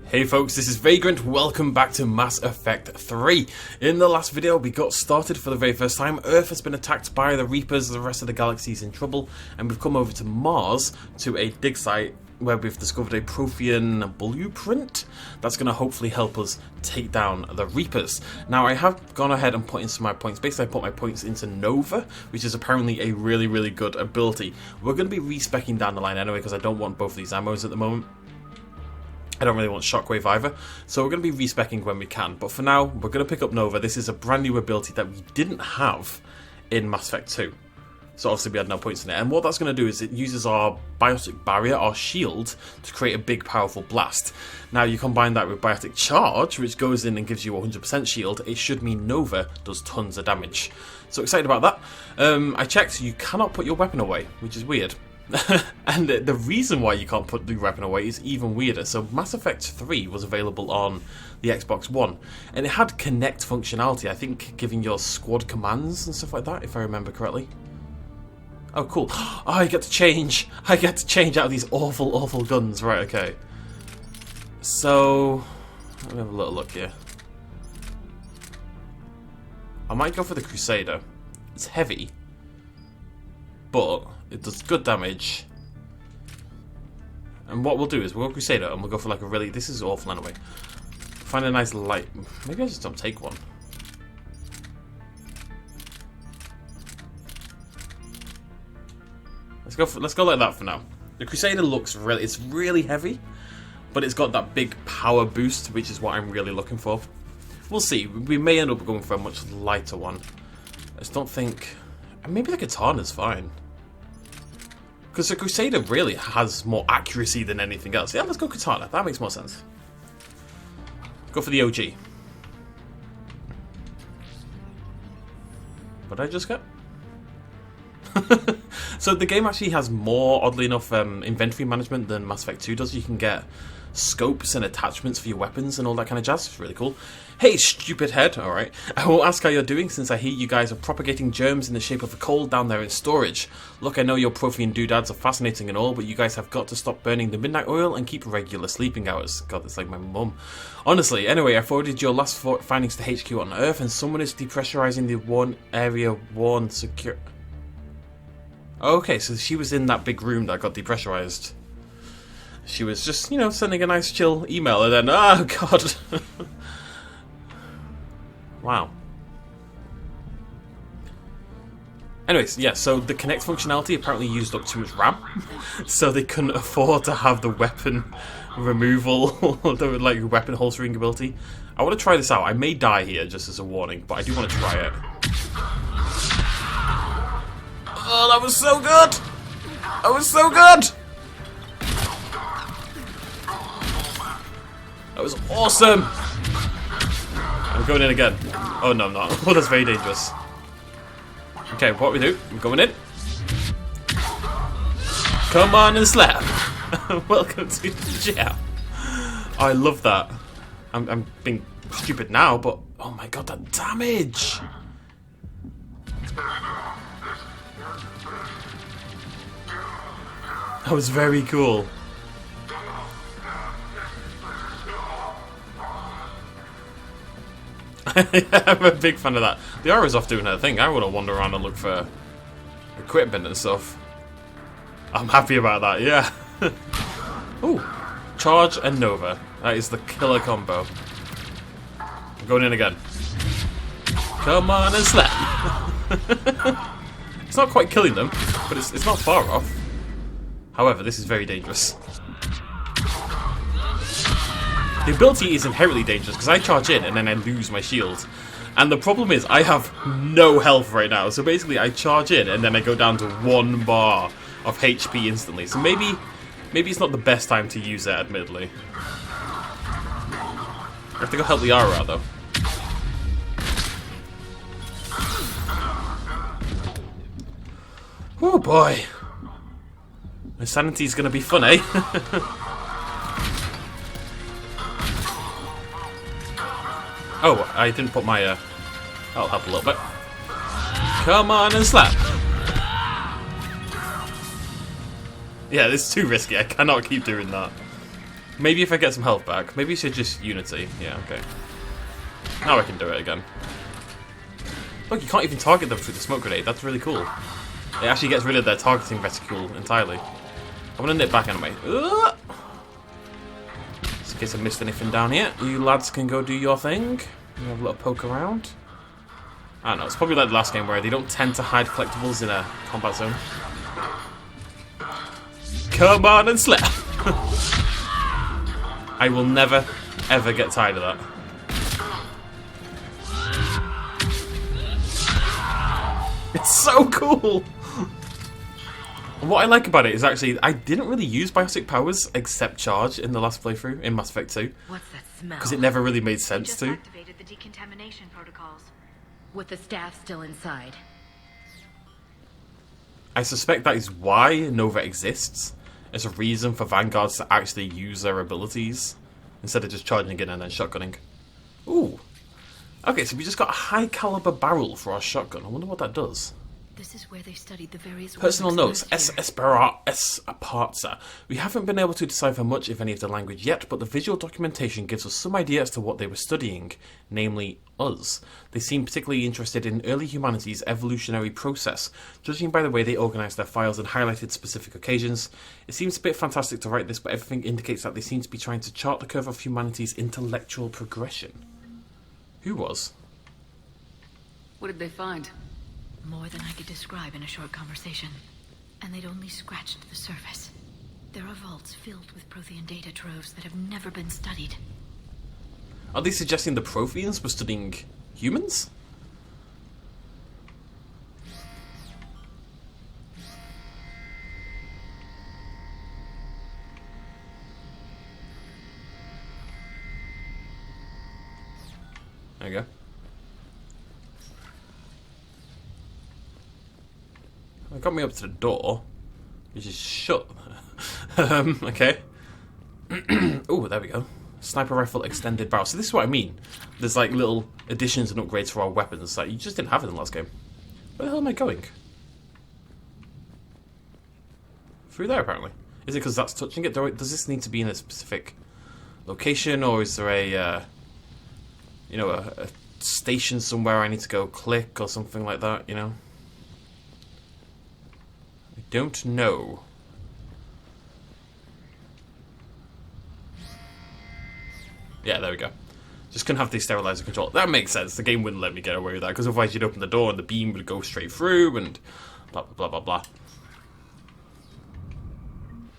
Hey folks, this is Vagrant. Welcome back to Mass Effect 3. In the last video, we got started for the very first time. Earth has been attacked by the Reapers, the rest of the galaxy is in trouble, and we've come over to Mars to a dig site where we've discovered a Prothean blueprint that's going to hopefully help us take down the Reapers. Now, I have gone ahead and put in some of my points. Basically, I put my points into Nova, which is apparently a really good ability. We're going to be respecking down the line anyway, because I don't want both of these ammos at the moment. I don't really want Shockwave either, so we're going to be respecking when we can. But for now, we're going to pick up Nova. This is a brand new ability that we didn't have in Mass Effect 2. So obviously we had no points in it. And what that's going to do is it uses our biotic barrier, our shield, to create a big powerful blast. Now you combine that with biotic charge, which goes in and gives you 100% shield. It should mean Nova does tons of damage. So excited about that. I checked, you cannot put your weapon away, which is weird. And the reason why you can't put the weapon away is even weirder. So Mass Effect 3 was available on the Xbox One, and it had Connect functionality, I think giving your squad commands and stuff like that, if I remember correctly. Oh cool. Oh, I get to change out of these awful guns. Right, okay. So let me have a little look here. I might go for the Crusader. It's heavy, but it does good damage. And what we'll do is we'll go Crusader and we'll go for like a really... This is awful anyway. Find a nice light... Maybe I just don't take one. Let's go like that for now. The Crusader looks really... It's really heavy, but it's got that big power boost, which is what I'm really looking for. We'll see. We may end up going for a much lighter one. I just don't think... Maybe the Katana's fine. Because the Crusader really has more accuracy than anything else. Yeah, let's go Katana. That makes more sense. Go for the OG. What did I just get? So the game actually has more, oddly enough, inventory management than Mass Effect 2 does. You can get scopes and attachments for your weapons and all that kind of jazz. It's really cool. Hey, stupid head. Alright. I won't ask how you're doing since I hear you guys are propagating germs in the shape of a coal down there in storage. Look, I know your Prothean doodads are fascinating and all, but you guys have got to stop burning the midnight oil and keep regular sleeping hours. God, that's like my mum. Honestly, anyway, I forwarded your last findings to HQ on Earth, and someone is depressurizing the one area one secure... Okay, so she was in that big room that got depressurized. She was just, you know, sending a nice chill email, and then, oh god. Wow. Anyways, yeah, so the Connect functionality apparently used up too much RAM, so they couldn't afford to have the weapon removal, the like weapon holstering ability. I want to try this out. I may die here, just as a warning, but I do want to try it. Oh, that was so good! That was so good! That was awesome! I'm going in again. Oh no, I'm not. Oh, that's very dangerous. Okay, what we do? I'm going in. Come on and slap! Welcome to the jam. Oh, I love that. I'm being stupid now, but oh my god, that damage! That was very cool. I'm a big fan of that. The Aura's off doing her thing. I want to wander around and look for equipment and stuff. I'm happy about that, yeah. Ooh, Charge and Nova. That is the killer combo. I'm going in again. Come on and slap. It's not quite killing them, but it's not far off. However, this is very dangerous. The ability is inherently dangerous because I charge in and then I lose my shield. And the problem is I have no health right now. So basically I charge in and then I go down to 1 bar of HP instantly. So maybe it's not the best time to use it, admittedly. I have to go help the Aura out though. Oh boy. My sanity's gonna be fun, eh? Oh, I didn't put my, That'll help a little bit. Come on and slap! Yeah, this is too risky. I cannot keep doing that. Maybe if I get some health back. Maybe you should just Unity. Yeah, okay. Now I can do it again. Look, you can't even target them through the smoke grenade. That's really cool. It actually gets rid of their targeting reticule entirely. I'm gonna nip back anyway. Just in case I missed anything down here. You lads can go do your thing. You have a little poke around. I don't know, it's probably like the last game where they don't tend to hide collectibles in a combat zone. Come on and slap! I will never, ever get tired of that. It's so cool! What I like about it is actually, I didn't really use biotic powers except charge in the last playthrough in Mass Effect 2. What's that smell? Because it never really made sense to. Activated the decontamination protocols. With the staff still inside. I suspect that is why Nova exists. It's a reason for Vanguards to actually use their abilities instead of just charging in and then shotgunning. Ooh. Okay, so we just got a high caliber barrel for our shotgun. I wonder what that does. This is where they studied the various Personal notes. Esparza. We haven't been able to decipher much, if any, of the language yet, but the visual documentation gives us some idea as to what they were studying, namely us. They seem particularly interested in early humanity's evolutionary process, judging by the way they organised their files and highlighted specific occasions. It seems a bit fantastic to write this, but everything indicates that they seem to be trying to chart the curve of humanity's intellectual progression. Who was? What did they find? More than I could describe in a short conversation. And they'd only scratched the surface. There are vaults filled with Prothean data troves that have never been studied. Are they suggesting the Protheans were studying humans? There you go. It got me up to the door, which is shut. Okay. Oh, there we go. Sniper rifle extended barrel. So this is what I mean. There's like little additions and upgrades for our weapons that you just didn't have in the last game. Where the hell am I going? Through there, apparently. Is it because that's touching it? Does this need to be in a specific location, or is there a, you know, a station somewhere I need to go click or something like that? You know. Don't know. Yeah, there we go. Just couldn't have the sterilizer control. That makes sense. The game wouldn't let me get away with that, because otherwise you'd open the door and the beam would go straight through and blah blah blah blah blah.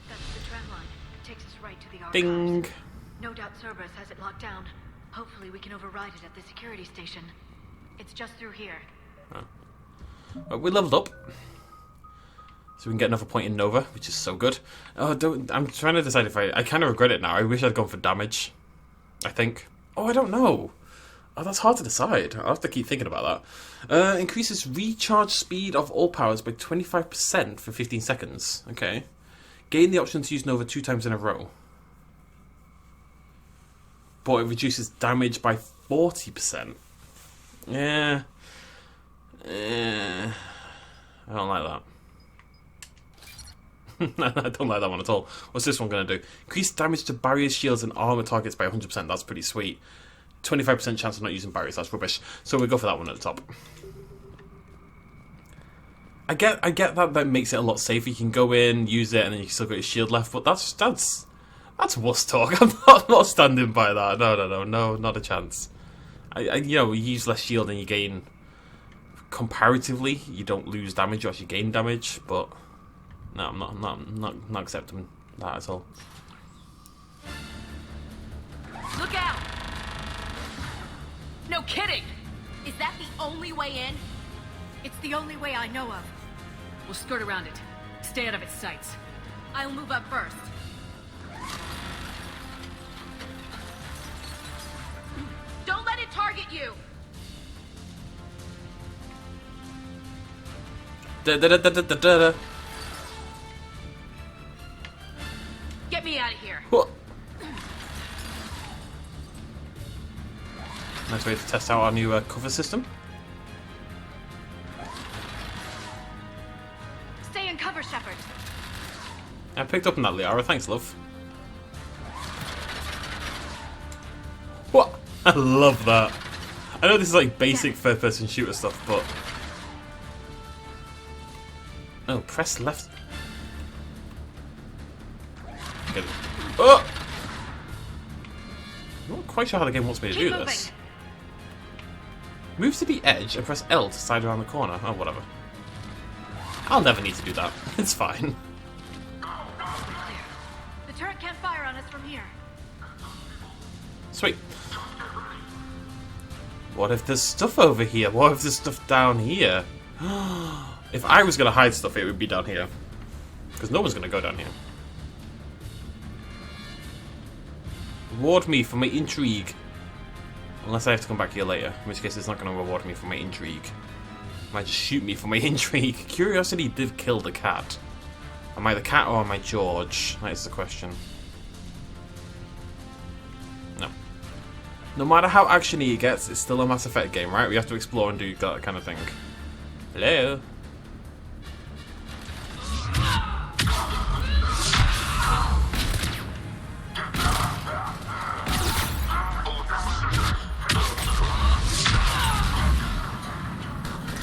That's the tram line. Takes us right to the archives. Ding. No doubt Cerberus has it locked down. Hopefully we can override it at the security station. It's just through here. Oh. We leveled up. So we can get another point in Nova, which is so good. Oh, I'm trying to decide if I kind of regret it now. I wish I'd gone for damage, I think. Oh, I don't know. Oh, that's hard to decide. I'll have to keep thinking about that. Increases recharge speed of all powers by 25% for 15 seconds. Okay. Gain the option to use Nova 2 times in a row. But it reduces damage by 40%. Yeah. I don't like that. I don't like that one at all. What's this one going to do? Increase damage to barriers, shields, and armor targets by 100%. That's pretty sweet. 25% chance of not using barriers. That's rubbish. So we'll go for that one at the top. I get that makes it a lot safer. You can go in, use it, and then you still got your shield left. But that's wuss talk. I'm not standing by that. No, not a chance. You know, you use less shield and you gain. Comparatively, you don't lose damage. You actually gain damage, but. No, I'm not accepting that at all. Look out! No kidding! Is that the only way in? It's the only way I know of. We'll skirt around it. Stay out of its sights. I'll move up first. Don't let it target you! Get me out of here. What? Nice way to test out our new cover system. Stay in cover, Shephard. I picked up on that, Liara. Thanks, love. I love that. I know this is like basic third-person shooter stuff, but... Oh, press left. Get it. Oh! I'm not quite sure how the game wants me to do this. Move to the edge and press L to slide around the corner. Oh, whatever. I'll never need to do that. It's fine. The turret can't fire on us from here. Sweet. What if there's stuff over here? What if there's stuff down here? If I was going to hide stuff, it would be down here. Because no one's going to go down here. Reward me for my intrigue. Unless I have to come back here later. In which case it's not going to reward me for my intrigue. It might just shoot me for my intrigue. Curiosity did kill the cat. Am I the cat or am I George? That is the question. No. No matter how actiony it gets, it's still a Mass Effect game, right? We have to explore and do that kind of thing. Hello?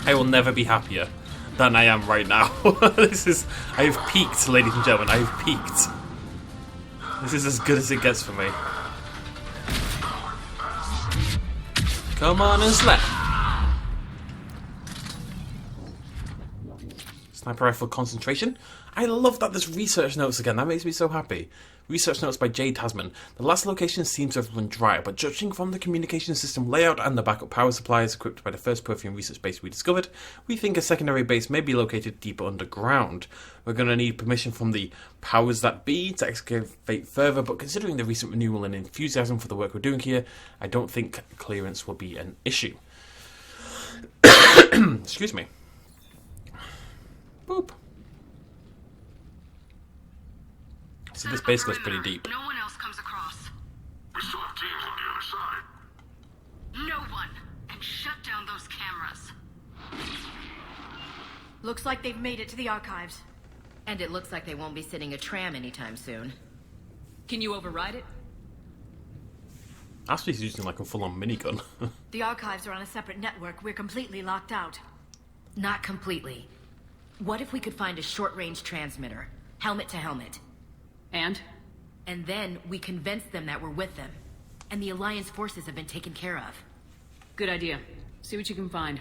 I will never be happier than I am right now. I have peaked, ladies and gentlemen. I have peaked. This is as good as it gets for me. Come on and slap. Sniper rifle concentration. I love that there's research notes again. That makes me so happy. Research notes by Jade Tasman. The last location seems to have run dry, but judging from the communication system layout and the backup power supplies equipped by the first Prothean research base we discovered, we think a secondary base may be located deeper underground. We're going to need permission from the powers that be to excavate further, but considering the recent renewal and enthusiasm for the work we're doing here, I don't think clearance will be an issue. Excuse me. Boop. So this base goes pretty deep. No one else comes across. We still have teams on the other side. No one. And shut down those cameras. Looks like they've made it to the archives. And it looks like they won't be sitting a tram anytime soon. Can you override it? Ashley's using like a full-on minigun. The archives are on a separate network. We're completely locked out. Not completely. What if we could find a short-range transmitter? Helmet to helmet. And? And then we convince them that we're with them. And the Alliance forces have been taken care of. Good idea. See what you can find.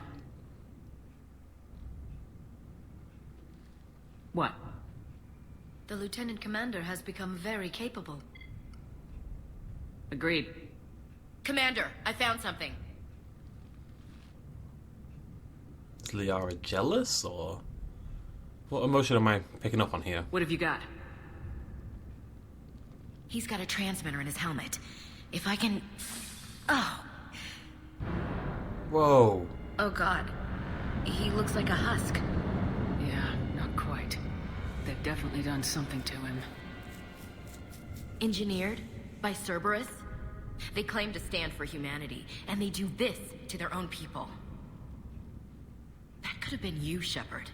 What? The Lieutenant Commander has become very capable. Agreed. Commander, I found something. Is Liara jealous, or... What emotion am I picking up on here? What have you got? He's got a transmitter in his helmet. If I can... Oh. Whoa. Oh god. He looks like a husk. Yeah, not quite. They've definitely done something to him. Engineered by Cerberus? They claim to stand for humanity, and they do this to their own people. That could have been you, Shephard.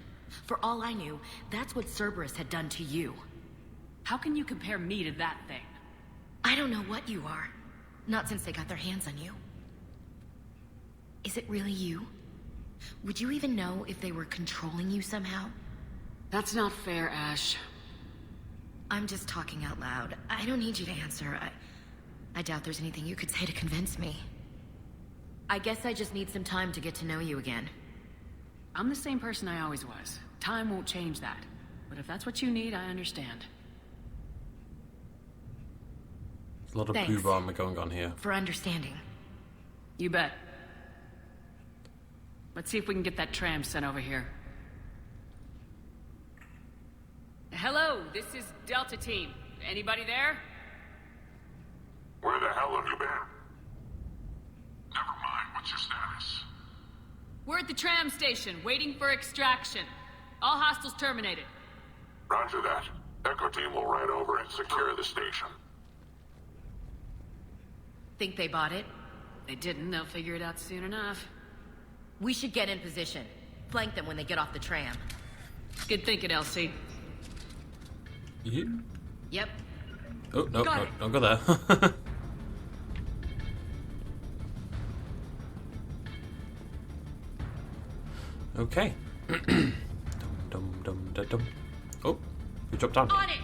For all I knew, that's what Cerberus had done to you. How can you compare me to that thing? I don't know what you are. Not since they got their hands on you. Is it really you? Would you even know if they were controlling you somehow? That's not fair, Ash. I'm just talking out loud. I don't need you to answer. I doubt there's anything you could say to convince me. I guess I just need some time to get to know you again. I'm the same person I always was. Time won't change that. But if that's what you need, I understand. There's a lot of Thanks. blue armor going on here. For understanding. You bet. Let's see if we can get that tram sent over here. Hello, this is Delta Team. Anybody there? Where the hell have you been? Never mind, what's your status? We're at the tram station, waiting for extraction. All hostiles terminated. Roger that. Echo Team will ride over and secure the station. Think they bought it? They didn't, they'll figure it out soon enough. We should get in position. Flank them when they get off the tram. Good thinking, Elsie. You? Yep. Oh, no, Got no, it. don't go there. Okay. Dum, dum, dum, dum, dum. Oh, we dropped down. On it!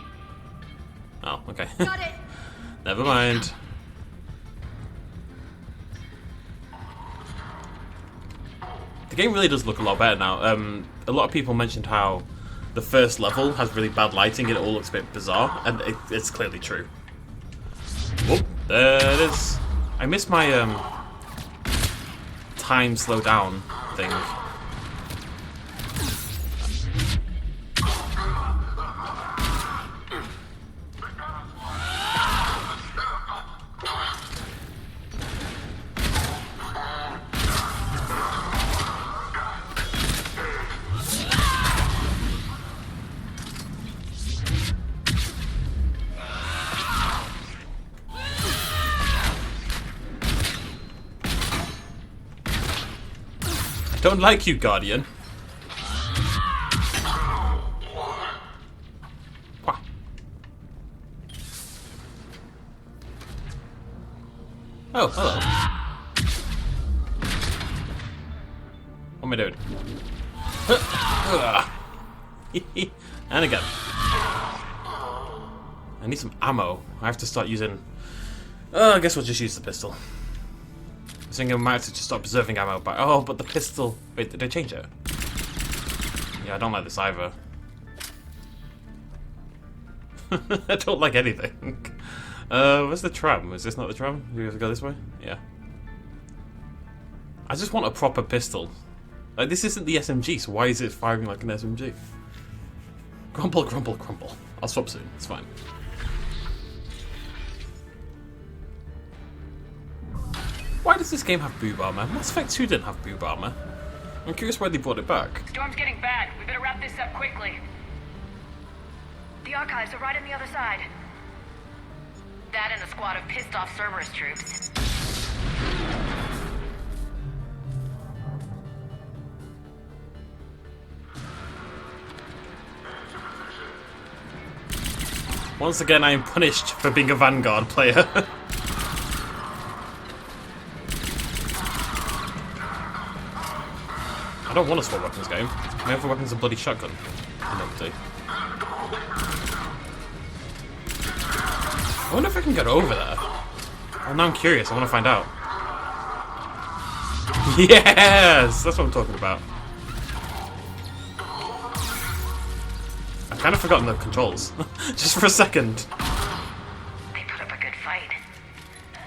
Oh, okay. Got it! Never mind. The game really does look a lot better now. A lot of people mentioned how the first level has really bad lighting and it all looks a bit bizarre, and it's clearly true. Whoop, there it is. I missed my time slow down thing. Don't like you, Guardian. Wah. Oh, hello. What am I doing? And again. I need some ammo. I have to start using... I guess we'll just use the pistol. I was thinking I might have to just stop preserving ammo, but oh, but the pistol. Wait, did I change it? Yeah, I don't like this either. I don't like anything. Where's the tram? Is this not the tram? Do we have to go this way? Yeah. I just want a proper pistol. Like, this isn't the SMG, so why is it firing like an SMG? Grumble, grumble, grumble. I'll swap soon. It's fine. Why does this game have boob armor? Mass Effect 2 didn't have boob armor. I'm curious why they brought it back. Storm's getting bad. We better wrap this up quickly. The archives are right on the other side. That and a squad of pissed off Cerberus troops. Once again, I am punished for being a Vanguard player. I don't want to swap weapons game. My other weapon's a bloody shotgun. I wonder if I can get over there. Oh, now I'm curious. I want to find out. Yes! That's what I'm talking about. I've kind of forgotten the controls. Just for a second. They put up a good fight.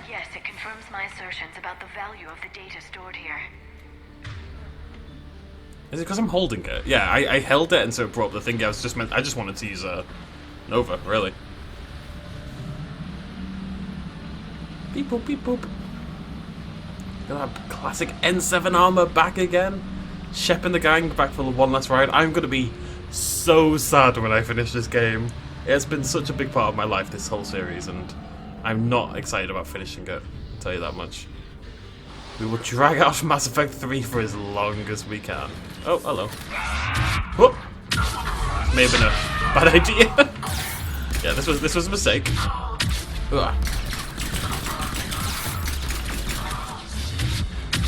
Yes, it confirms my assertions about the value of the data stored here. Is it because I'm holding it? Yeah, I held it and so it brought up the thing. I just wanted to use Nova, really. Beep boop, beep boop. Got that classic N7 armor back again. Shep and the gang back for one last ride. I'm gonna be so sad when I finish this game. It's been such a big part of my life, this whole series, and I'm not excited about finishing it. I'll tell you that much. We will drag out Mass Effect 3 for as long as we can. Oh, hello. Whoop! May have been a bad idea. Yeah, this was a mistake. Ugh.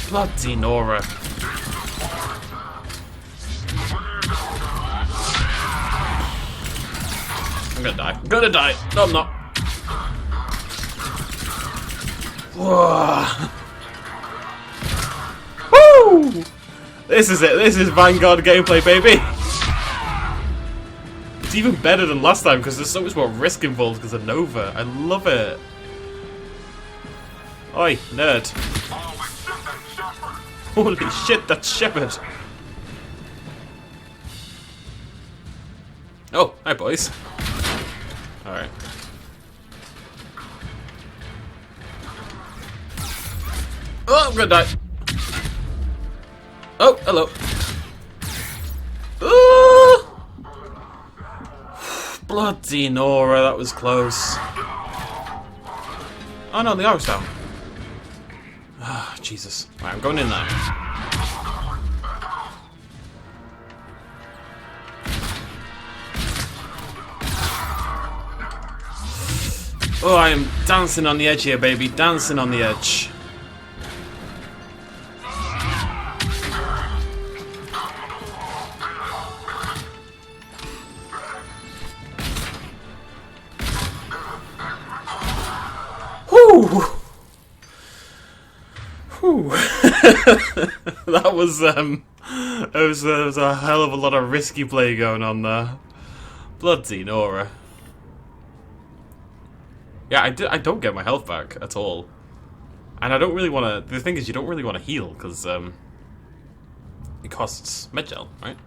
Bloody Nora. I'm gonna die. I'm gonna die. No, I'm not. Whoa. Woo! This is it. This is Vanguard gameplay, baby. It's even better than last time because there's so much more risk involved because of Nova. I love it. Oi, nerd. Holy shit, that's Shephard. Oh, hi boys. Alright. Oh, I'm gonna die. Oh, hello. Ooh! Bloody Nora, that was close. Oh no, the arm's down. Ah, oh, Jesus. Right, I'm going in there. Oh, I am dancing on the edge here, baby. Dancing on the edge. Whew. Whew. That was there was a hell of a lot of risky play going on there. Bloody Nora. Yeah, I don't get my health back at all. And I don't really want to... The thing is, you don't really want to heal, because it costs medgel, right?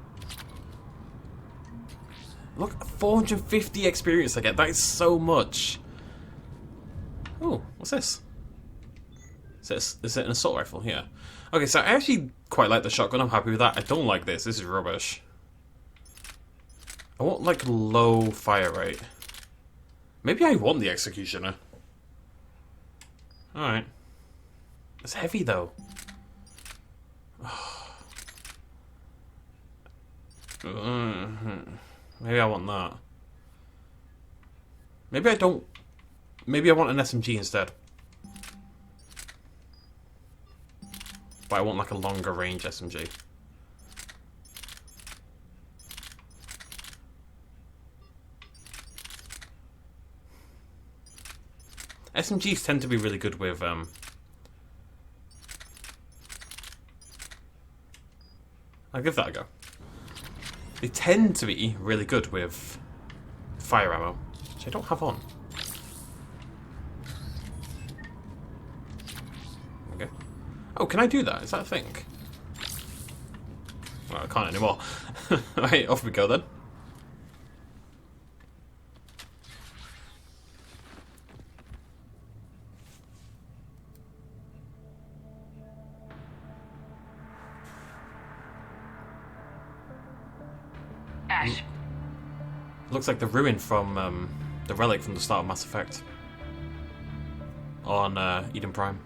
Look, 450 experience I get. That is so much. Oh, what's this? Is it an assault rifle? Yeah. Okay, so I actually quite like the shotgun. I'm happy with that. I don't like this. This is rubbish. I want, like, low fire rate. Maybe I want the Executioner. Alright. It's heavy, though. Maybe I want that. Maybe I don't... Maybe I want an SMG instead. But I want like a longer range SMG. SMGs tend to be really good with I'll give that a go. They tend to be really good with fire ammo, which I don't have on. Okay. Oh, can I do that? Is that a thing? Well, I can't anymore. Right, off we go then. Ash. Looks like the ruin from the relic from the start of Mass Effect on Eden Prime.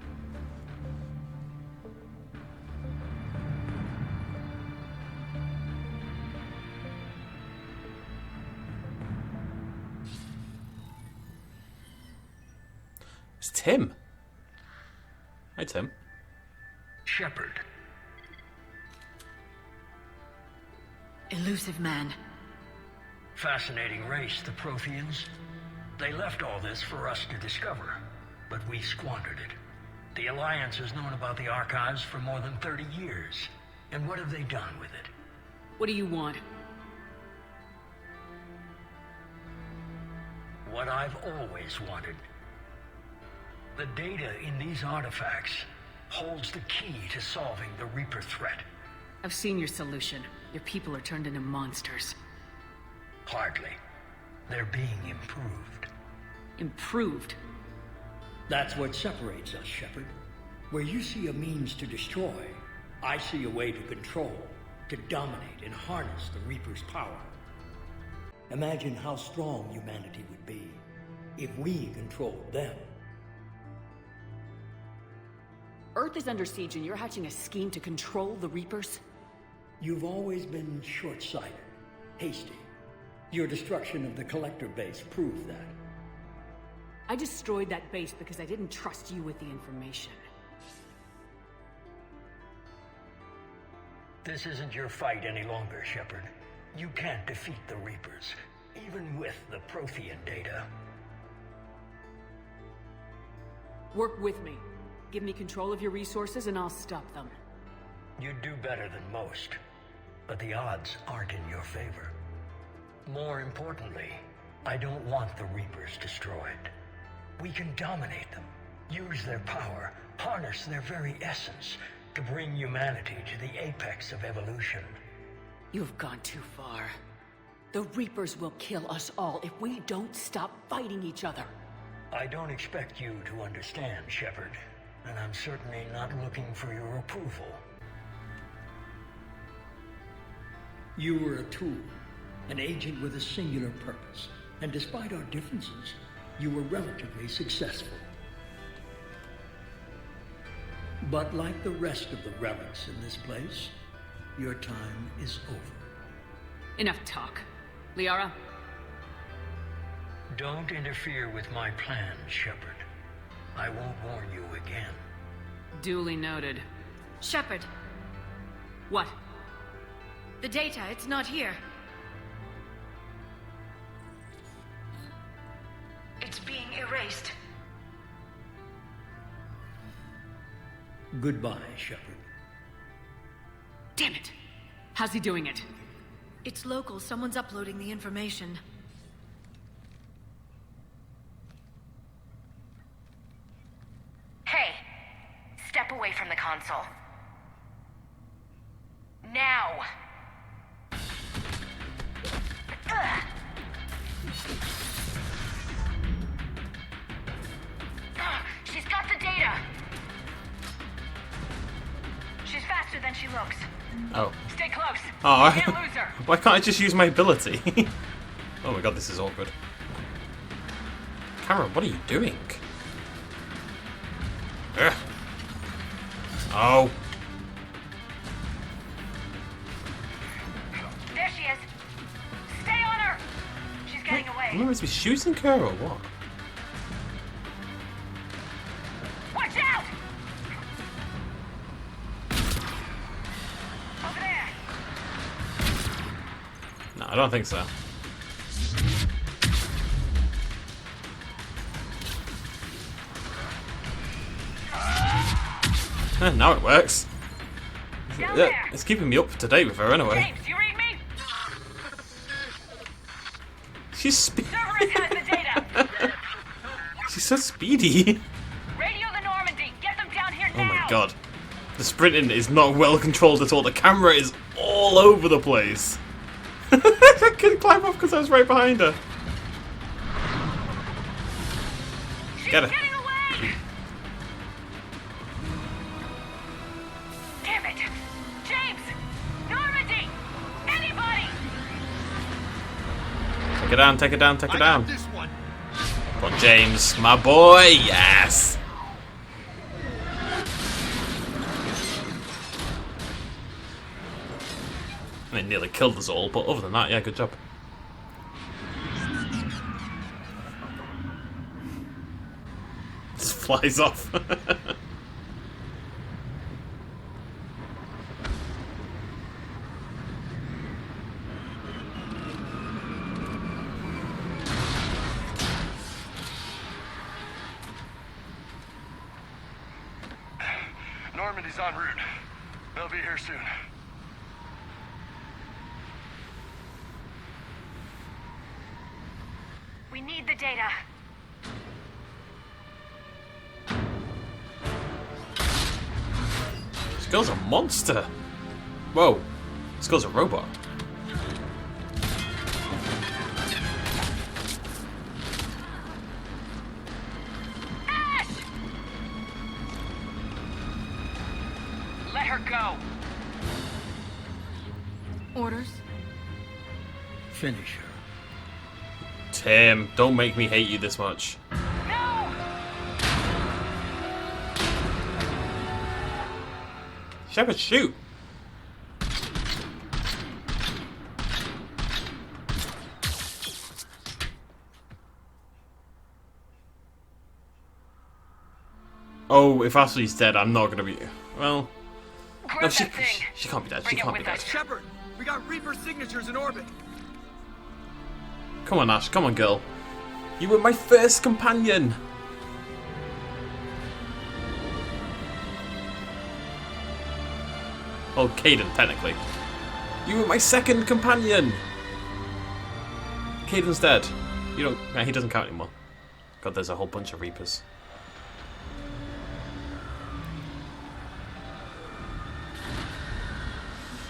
It's Tim. Hi, Tim. Shephard. Illusive Man. Fascinating race, the Protheans. They left all this for us to discover, but we squandered it. The Alliance has known about the archives for more than 30 years. And what have they done with it? What do you want? What I've always wanted. The data in these artifacts holds the key to solving the Reaper threat. I've seen your solution. Your people are turned into monsters. Hardly. They're being improved. Improved? That's what separates us, Shephard. Where you see a means to destroy, I see a way to control, to dominate and harness the Reaper's power. Imagine how strong humanity would be if we controlled them. Earth is under siege and you're hatching a scheme to control the Reapers? You've always been short-sighted, hasty. Your destruction of the Collector base proved that. I destroyed that base because I didn't trust you with the information. This isn't your fight any longer, Shephard. You can't defeat the Reapers, even with the Prothean data. Work with me. Give me control of your resources and I'll stop them. You'd do better than most, but the odds aren't in your favor. More importantly, I don't want the Reapers destroyed. We can dominate them, use their power, harness their very essence to bring humanity to the apex of evolution. You've gone too far. The Reapers will kill us all if we don't stop fighting each other. I don't expect you to understand, Shephard, and I'm certainly not looking for your approval. You were a tool, an agent with a singular purpose, and despite our differences, you were relatively successful. But like the rest of the relics in this place, your time is over. Enough talk. Liara? Don't interfere with my plans, Shephard. I won't warn you again. Duly noted. Shephard, What? the data, it's not here. It's being erased. Goodbye, Shepherd. Damn it! How's he doing it? It's local. Someone's uploading the information. Hey, step away from the console. Now! Ugh. She's got the data! She's faster than she looks. Oh. Stay close. Oh, Can't lose her. why can't I just use my ability? Oh my god, this is awkward. Camera, what are you doing? Ugh. Oh. There she is. Stay on her! She's getting away. Am I meant to be shooting her or what? Watch out! Over there! No, I don't think so. Now it works. Down Yeah, there! it's keeping me up to date with her anyway. James, you read me? She's Cerberus has the data! she's so speedy. Radio the Normandy! Get them down here now! Oh my god. The sprinting is not well controlled at all. The camera is all over the place. I couldn't climb off because I was right behind her. She's Get her. getting away! Damn it! James! Normandy! Anybody! Take her down, take her down, take her down. Come on, James, my boy, yes! I mean, nearly killed us all, but other than that, yeah, good job. Just flies off. Normandy's en route. They'll be here soon. We need the data. This girl's a monster. Whoa, this girl's a robot. Ash! Let her go. Orders? Finish her. Tim, don't make me hate you this much. No! Shephard, shoot! Oh, if Ashley's dead, I'm not gonna be. Well, Grab no, that thing. she can't be dead. She Bring it can't be with dead. us. Shephard, we got Reaper signatures in orbit. Come on, Ash. Come on, girl. You were my first companion. Oh, Caden, technically. You were my second companion. Caden's dead. You don't. Nah, he doesn't count anymore. God, there's a whole bunch of Reapers.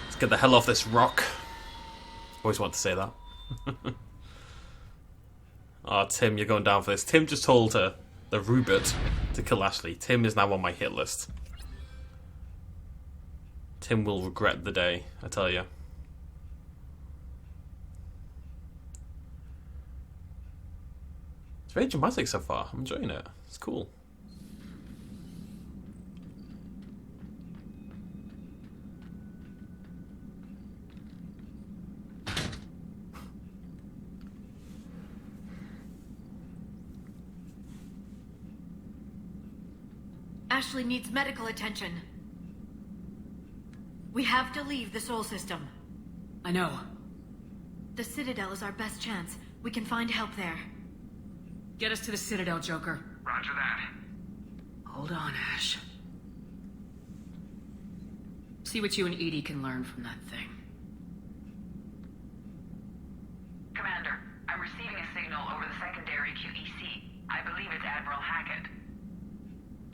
Let's get the hell off this rock. Always want to say that. Oh, Tim, you're going down for this. Tim just told her, the Rupert, to kill Ashley. Tim is now on my hit list. Tim will regret the day, I tell you. It's very dramatic so far. I'm enjoying it. It's cool. Ashley needs medical attention. We have to leave the Sol system. I know. The Citadel is our best chance. We can find help there. Get us to the Citadel, Joker. Roger that. Hold on, Ash. see what you and Edie can learn from that thing. Commander, I'm receiving a signal over the secondary QEC. I believe it's Admiral Hackett.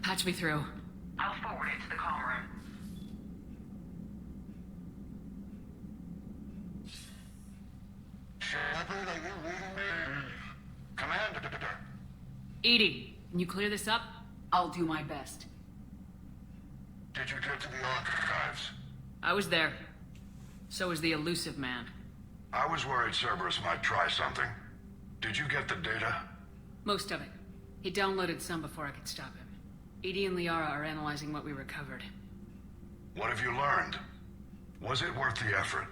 Patch me through. I'll forward it to the comm room. Shepherd, are you reading me? Commander. Edie, can you clear this up? I'll do my best. Did you get to the archives? I was there. So was the Illusive Man. I was worried Cerberus might try something. Did you get the data? Most of it. He downloaded some before I could stop him. Edie and Liara are analyzing what we recovered. What have you learned? Was it worth the effort?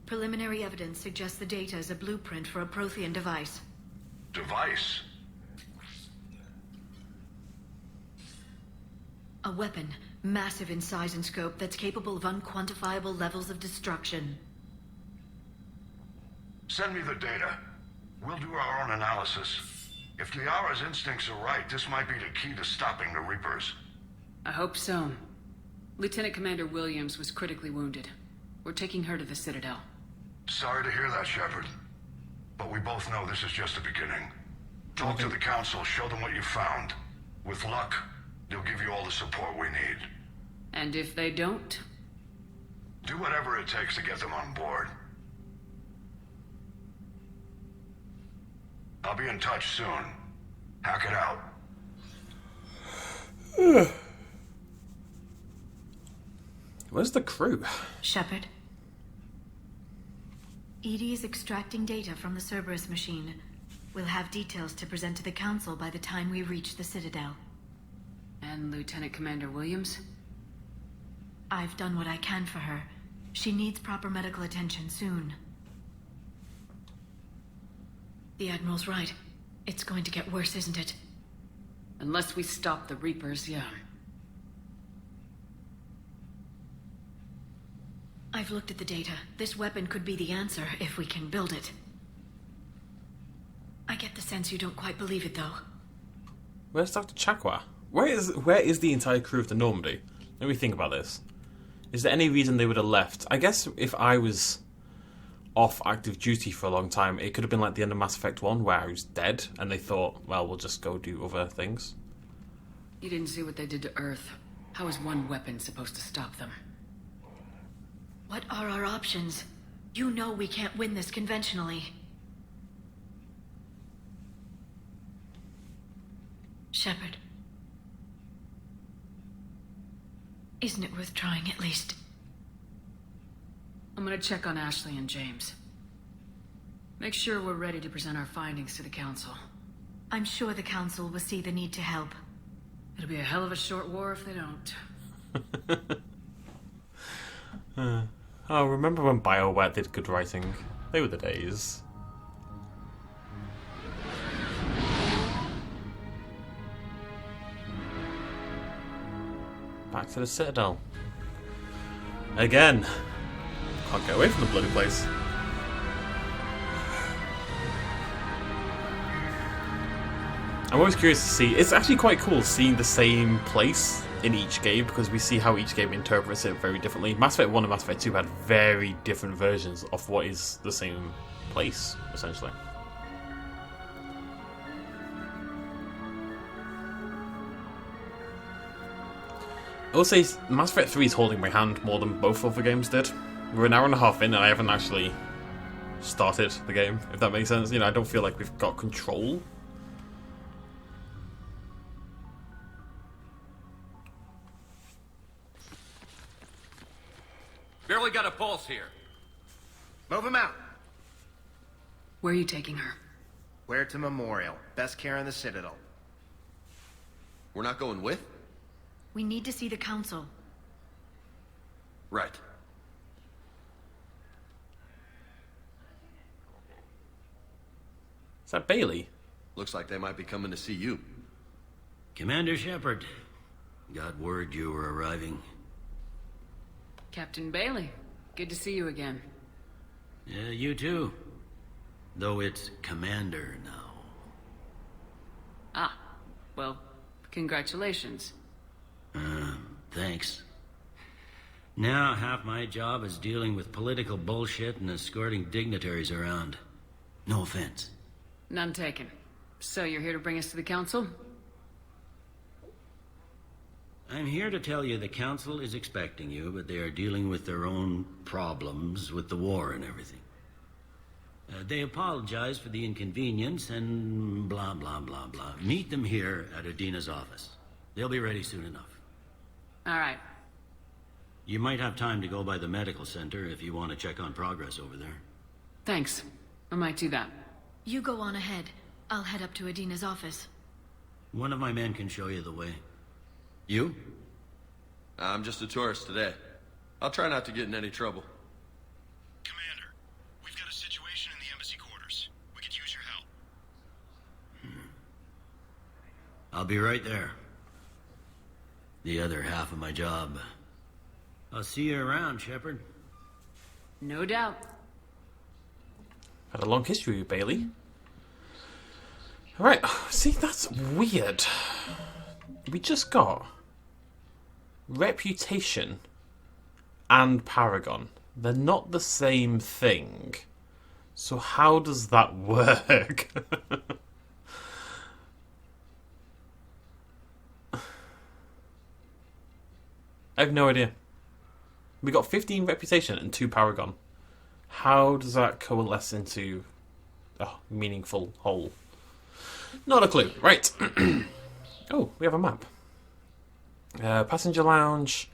Preliminary evidence suggests the data is a blueprint for a Prothean device. Device? A weapon, massive in size and scope, that's capable of unquantifiable levels of destruction. Send me the data. We'll do our own analysis. If Liara's instincts are right, this might be the key to stopping the Reapers. I hope so. Lieutenant Commander Williams was critically wounded. We're taking her to the Citadel. Sorry to hear that, Shepherd. But we both know this is just the beginning. Talk to the Council, show them what you found. With luck, they'll give you all the support we need. And if they don't? Do whatever it takes to get them on board. I'll be in touch soon. Hack it out. Where's the crew? Shephard. Edie is extracting data from the Cerberus machine. We'll have details to present to the Council by the time we reach the Citadel. And Lieutenant Commander Williams? I've done what I can for her. She needs proper medical attention soon. The Admiral's right. It's going to get worse, isn't it? Unless we stop the Reapers, yeah. I've looked at the data. This weapon could be the answer if we can build it. I get the sense you don't quite believe it, though. Where's Dr. Chakwa? Where is the entire crew of the Normandy? Let me think about this. Is there any reason they would have left? I guess if I was off active duty for a long time, it could have been like the end of Mass Effect 1 where I was dead and they thought, well, we'll just go do other things. You didn't see what they did to Earth. How is one weapon supposed to stop them? What are our options? You know we can't win this conventionally. Shepherd. Isn't it worth trying at least? I'm gonna check on Ashley and James. Make sure we're ready to present our findings to the Council. I'm sure the Council will see the need to help. It'll be a hell of a short war if they don't. Oh, remember when BioWare did good writing? They were the days. Back to the Citadel. Again. Can't get away from the bloody place. I'm always curious to see. It's actually quite cool seeing the same place in each game because we see how each game interprets it very differently. Mass Effect 1 and Mass Effect 2 had very different versions of what is the same place, essentially. I will say Mass Effect 3 is holding my hand more than both other games did. We're an hour and a half in and I haven't actually started the game, if that makes sense. You know, I don't feel like we've got control. Barely got a pulse here. Move him out. Where are you taking her? Where to Memorial. Best care in the Citadel. We're not going with? We need to see the Council. Right. Is that Bailey? Looks like they might be coming to see you. Commander Shephard, got word you were arriving. Captain Bailey, good to see you again. Yeah, you too. Though it's Commander now. Ah, well, congratulations. Thanks. Now half my job is dealing with political bullshit and escorting dignitaries around. No offense. None taken. So you're here to bring us to the council? I'm here to tell you the council is expecting you, but they are dealing with their own problems with the war and everything. They apologize for the inconvenience and blah, blah, blah, blah. Meet them here at Adina's office. They'll be ready soon enough. All right. You might have time to go by the medical center if you want to check on progress over there. Thanks. I might do that. You go on ahead. I'll head up to Adina's office. One of my men can show you the way. You? I'm just a tourist today. I'll try not to get in any trouble. Commander, we've got a situation in the embassy quarters. We could use your help. I'll be right there. The other half of my job. I'll see you around, Shephard. No doubt. Had a long history with Bailey. Alright, see, that's weird. We just got Reputation and Paragon. They're not the same thing. So how does that work? I have no idea. We got 15 Reputation and 2 Paragon. How does that coalesce into a meaningful whole? Not a clue. Right. Oh, we have a map. Passenger lounge,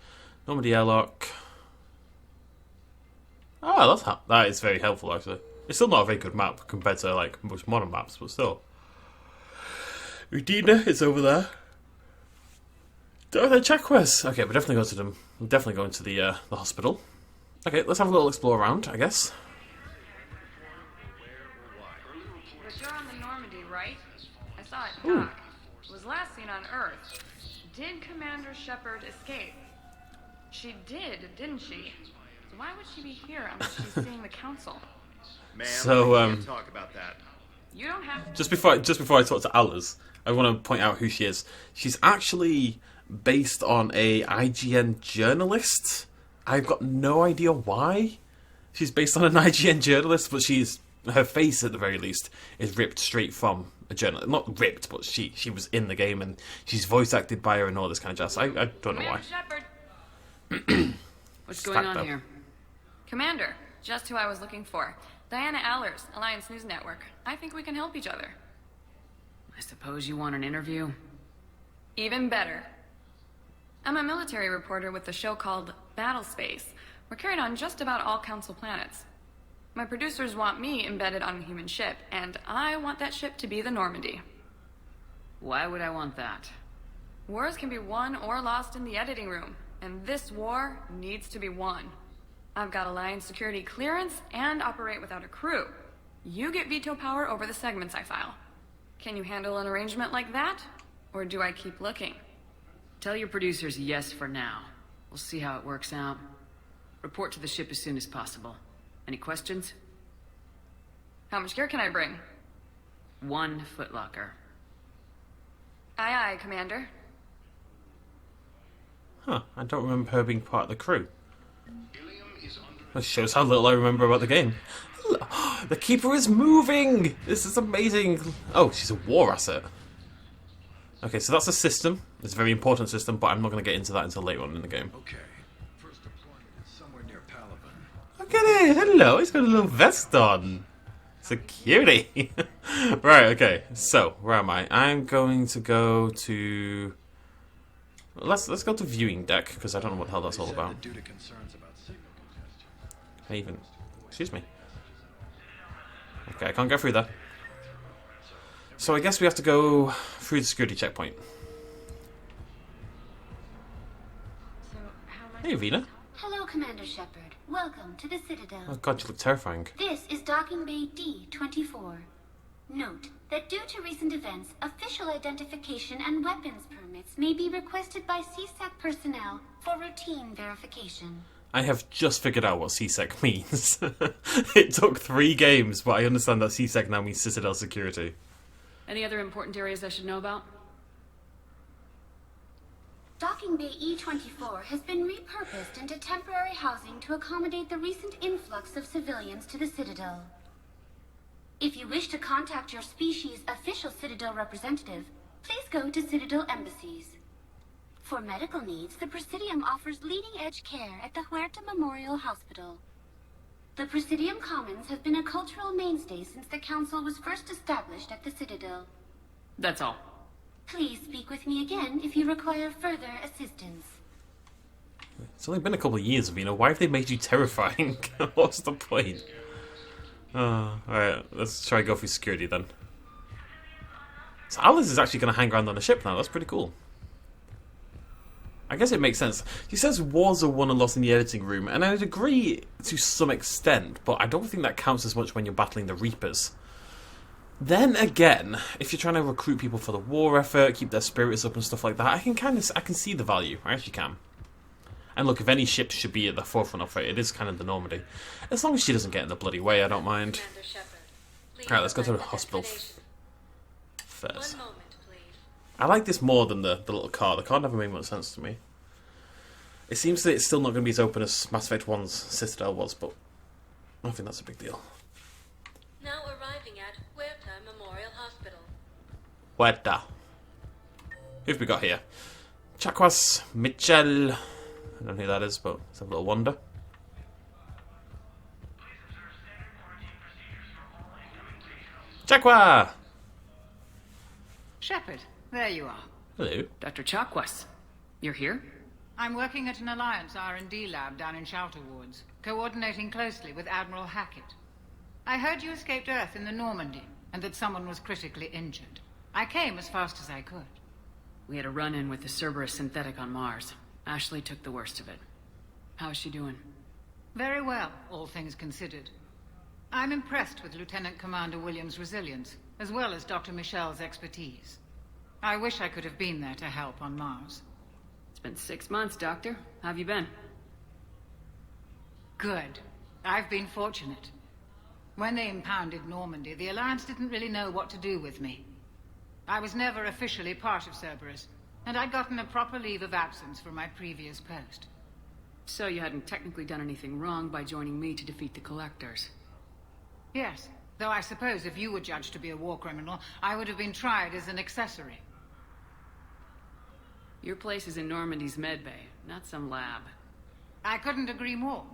Normandy airlock. Oh, that is very helpful, actually. It's still not a very good map compared to like most modern maps, but still. Udina is over there. The chakras. Okay, we're definitely going to them. We're definitely going to the hospital. Okay, let's have a little explore around, I guess. But you're on the Normandy, right? I saw it dock. It was last seen on Earth. Did Commander Shephard escape? She did, didn't she? So why would she be here unless she's seeing the council? Ma'am, so, we can't talk about that. You don't have to. Just before I talk to Alice, I want to point out who she is. She's actually based on a IGN journalist. I've got no idea why she's based on an IGN journalist, but her face at the very least is ripped straight from a journalist. Not ripped, but she was in the game and she's voice acted by her and all this kind of jazz. I don't know why. Shephard. What's going on though. here? Commander, just who I was looking for. Diana Allers, Alliance News Network. I think we can help each other. I suppose you want an interview? Even better. I'm a military reporter with the show called Battle Space. We're carried on just about all Council planets. My producers want me embedded on a human ship, and I want that ship to be the Normandy. Why would I want that? Wars can be won or lost in the editing room, and this war needs to be won. I've got Alliance security clearance and operate without a crew. You get veto power over the segments I file. Can you handle an arrangement like that? Or do I keep looking? Tell your producers yes for now. We'll see how it works out. Report to the ship as soon as possible. Any questions? How much gear can I bring? 1 footlocker. Aye, aye, Commander. Huh, I don't remember her being part of the crew. That shows how little I remember about the game. The Keeper is moving! This is amazing! Oh, she's a war asset. Okay, so that's a system. It's a very important system, but I'm not going to get into that until later on in the game. Okay. First deployment is somewhere near Palaven. Look at it! Hello, he's got a little vest on. It's a cutie. Right, okay. So, where am I? I'm going to go to... Let's go to viewing deck, because I don't know what the hell that's all about. Due to concerns about signal congestion. I even... Excuse me. Okay, I can't go through there. So I guess we have to go through the security checkpoint. Hey, Vina. Hello, Commander Shephard. Welcome to the Citadel. Oh god, you look terrifying. This is Docking Bay D-24. Note that due to recent events, official identification and weapons permits may be requested by CSEC personnel for routine verification. I have just figured out what CSEC means. It took 3 games, but I understand that CSEC now means Citadel Security. Any other important areas I should know about? Docking Docking Bay E-24 has been repurposed into temporary housing to accommodate the recent influx of civilians to the Citadel. If you wish to contact your species' official Citadel representative, please go to Citadel embassies. For medical needs, the Presidium offers leading-edge care at the Huerta Memorial Hospital. The Presidium Commons have been a cultural mainstay since the Council was first established at the Citadel. That's all. Please speak with me again if you require further assistance. It's only been a couple of years, Vina. Why have they made you terrifying? What's the point? Alright, let's try and go through security then. So Alice is actually going to hang around on the ship now. That's pretty cool. I guess it makes sense. She says wars are won and lost in the editing room, and I'd agree to some extent, but I don't think that counts as much when you're battling the Reapers. Then again, if you're trying to recruit people for the war effort, keep their spirits up and stuff like that, I can see the value. I actually can. And look, if any ship should be at the forefront of it, it is kind of the Normandy. As long as she doesn't get in the bloody way, I don't mind. Alright, let's go to the hospital first. I like this more than the little car. The car never made much sense to me. It seems that it's still not going to be as open as Mass Effect 1's Citadel was, but I don't think that's a big deal. Now arriving at Huerta Memorial Hospital. Huerta. Who've we got here? Chakwas Mitchell. I don't know who that is, but it's a little wonder. Chakwa! Shephard, there you are. Hello. Dr. Chakwas, you're here? I'm working at an Alliance R&D lab down in Shelter Wards, coordinating closely with Admiral Hackett. I heard you escaped Earth in the Normandy, and that someone was critically injured. I came as fast as I could. We had a run-in with the Cerberus synthetic on Mars. Ashley took the worst of it. How is she doing? Very well, all things considered. I'm impressed with Lieutenant Commander Williams' resilience, as well as Dr. Michel's expertise. I wish I could have been there to help on Mars. It's been 6 months, Doctor. How have you been? Good. I've been fortunate. When they impounded Normandy, the Alliance didn't really know what to do with me. I was never officially part of Cerberus, and I'd gotten a proper leave of absence from my previous post. So you hadn't technically done anything wrong by joining me to defeat the Collectors? Yes, though I suppose if you were judged to be a war criminal, I would have been tried as an accessory. Your place is in Normandy's medbay, not some lab. I couldn't agree more.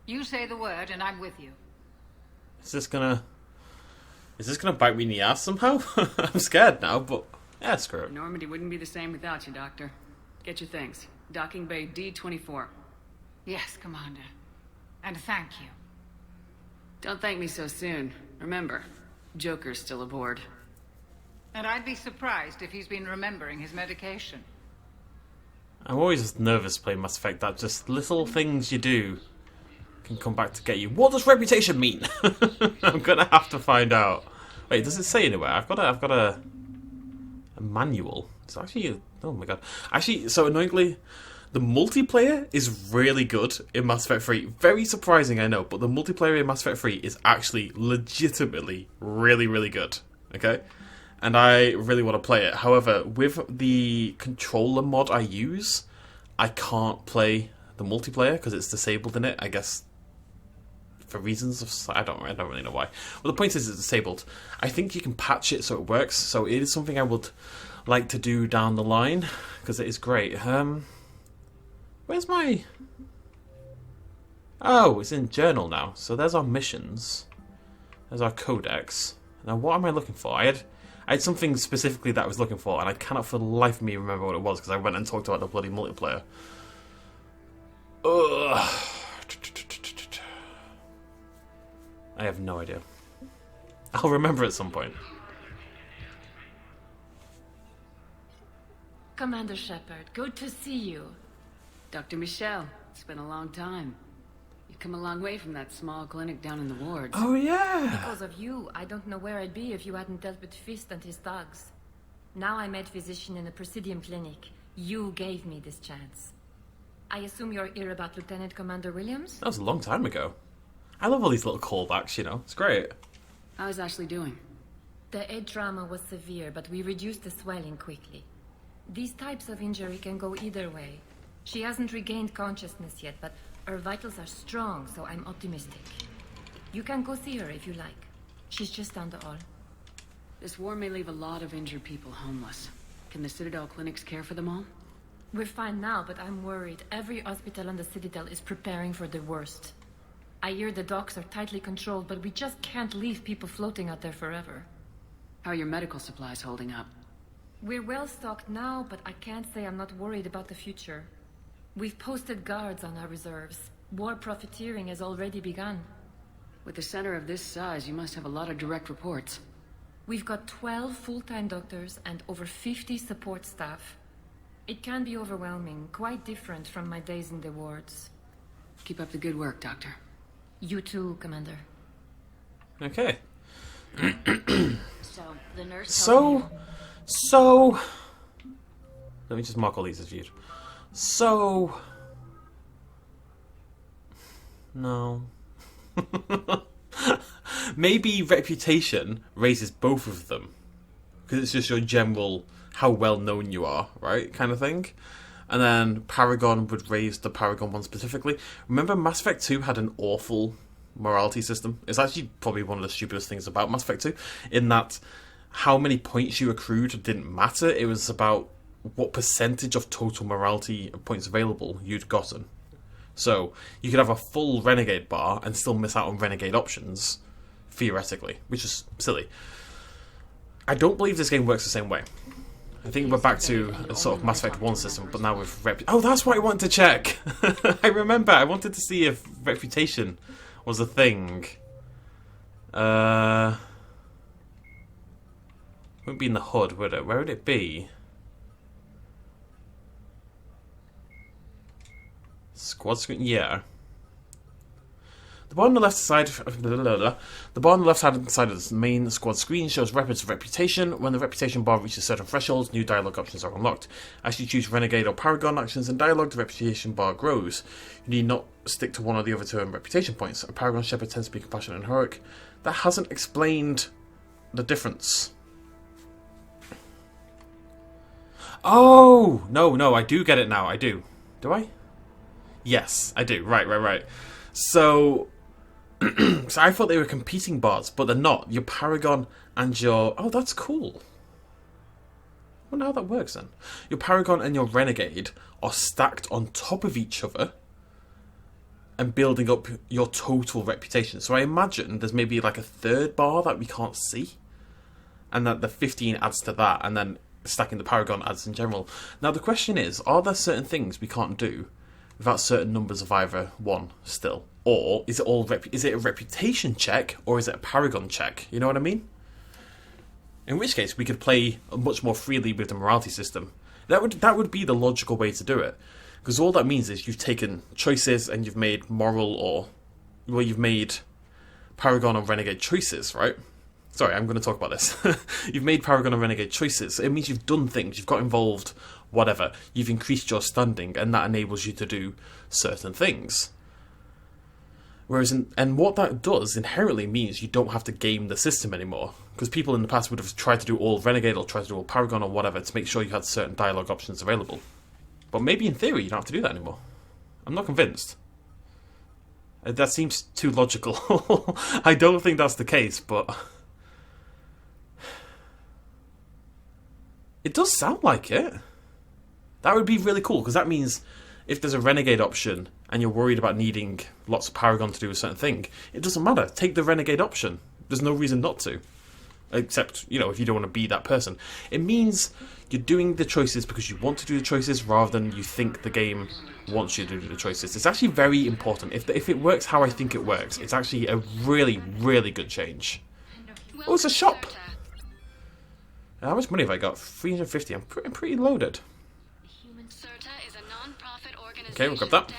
You say the word and I'm with you. Is this gonna bite me in the ass somehow? I'm scared now, but yeah, screw it. Normandy wouldn't be the same without you, Doctor. Get your things. Docking Bay D-24. Yes, Commander. And thank you. Don't thank me so soon. Remember, Joker's still aboard. And I'd be surprised if he's been remembering his medication. I'm always nervous playing Mass Effect that just little things you do can come back to get you. What does reputation mean? I'm gonna have to find out. Wait, does it say anywhere? I've got a manual. It's actually oh my god. Actually, so annoyingly, the multiplayer is really good in Mass Effect 3. Very surprising, I know, but the multiplayer in Mass Effect 3 is actually legitimately really, really good. Okay? And I really want to play it. However, with the controller mod I use, I can't play the multiplayer because it's disabled in it, I guess, for reasons of... I don't really know why. Well, the point is it's disabled. I think you can patch it so it works, so it is something I would like to do down the line, because it is great. Where's my... Oh, it's in journal now. So there's our missions. There's our codex. Now, what am I looking for? I had something specifically that I was looking for, and I cannot for the life of me remember what it was, because I went and talked about the bloody multiplayer. Ugh. I have no idea. I'll remember at some point. Commander Shephard, good to see you. Dr. Michel, it's been a long time. You've come a long way from that small clinic down in the wards. Oh, yeah! Because of you, I don't know where I'd be if you hadn't dealt with Fist and his thugs. Now I'm head physician in a Presidium clinic. You gave me this chance. I assume you're here about Lieutenant Commander Williams? That was a long time ago. I love all these little callbacks, you know. It's great. How's Ashley doing? The head trauma was severe, but we reduced the swelling quickly. These types of injury can go either way. She hasn't regained consciousness yet, but her vitals are strong, so I'm optimistic. You can go see her if you like. She's just down the hall. This war may leave a lot of injured people homeless. Can the Citadel clinics care for them all? We're fine now, but I'm worried. Every hospital on the Citadel is preparing for the worst. I hear the docks are tightly controlled, but we just can't leave people floating out there forever. How are your medical supplies holding up? We're well stocked now, but I can't say I'm not worried about the future. We've posted guards on our reserves. War profiteering has already begun. With a center of this size, you must have a lot of direct reports. We've got 12 full-time doctors and over 50 support staff. It can be overwhelming, quite different from my days in the wards. Keep up the good work, Doctor. You too, Commander. Okay. So, the nurse So... Let me just mark all these as viewed. So... No. Maybe reputation raises both of them. Because it's just your general, how well known you are, right? Kind of thing. And then Paragon would raise the Paragon one specifically. Remember Mass Effect 2 had an awful morality system? It's actually probably one of the stupidest things about Mass Effect 2. In that how many points you accrued didn't matter. It was about what percentage of total morality points available you'd gotten. So you could have a full Renegade bar and still miss out on Renegade options, theoretically, which is silly. I don't believe this game works the same way. I think we're back to a sort of Mass Effect 1 system, but now with oh, that's what I wanted to check! I remember, I wanted to see if reputation was a thing. Wouldn't be in the HUD, would it? Where would it be? Squad screen, yeah. The bar on the left side, the bar on the left-hand side of the main squad screen shows weapons of reputation. When the reputation bar reaches certain thresholds, new dialogue options are unlocked. As you choose Renegade or Paragon actions in dialogue, the reputation bar grows. You need not stick to one or the other to earn reputation points. A Paragon Shepherd tends to be compassionate and heroic. That hasn't explained the difference. Oh! No, I do get it now, I do. Do I? Yes, I do. Right. So... so I thought they were competing bars, but they're not. Your Paragon and your... Oh, that's cool. I wonder how that works then. Your Paragon and your Renegade are stacked on top of each other and building up your total reputation. So I imagine there's maybe like a third bar that we can't see, and that the 15 adds to that, and then stacking the Paragon adds in general. Now the question is, are there certain things we can't do without certain numbers of either one still? Or is it all is it a reputation check, or is it a Paragon check? You know what I mean? In which case, we could play much more freely with the morality system. That would be the logical way to do it, because all that means is you've taken choices and you've made moral you've made Paragon and Renegade choices, right? Sorry, I'm going to talk about this. You've made Paragon and Renegade choices. It means you've done things, you've got involved, whatever. You've increased your standing, and that enables you to do certain things. Whereas, and what that does inherently means you don't have to game the system anymore. Because people in the past would have tried to do all Renegade or tried to do all Paragon or whatever to make sure you had certain dialogue options available. But maybe in theory you don't have to do that anymore. I'm not convinced. That seems too logical. I don't think that's the case, but... it does sound like it. That would be really cool, because that means if there's a Renegade option and you're worried about needing lots of Paragon to do a certain thing, it doesn't matter. Take the Renegade option. There's no reason not to. Except, if you don't want to be that person. It means you're doing the choices because you want to do the choices rather than you think the game wants you to do the choices. It's actually very important. If it works how I think it works, it's actually a really, really good change. Oh, it's a shop! How much money have I got? 350. I'm pretty loaded. Okay, we'll grab that.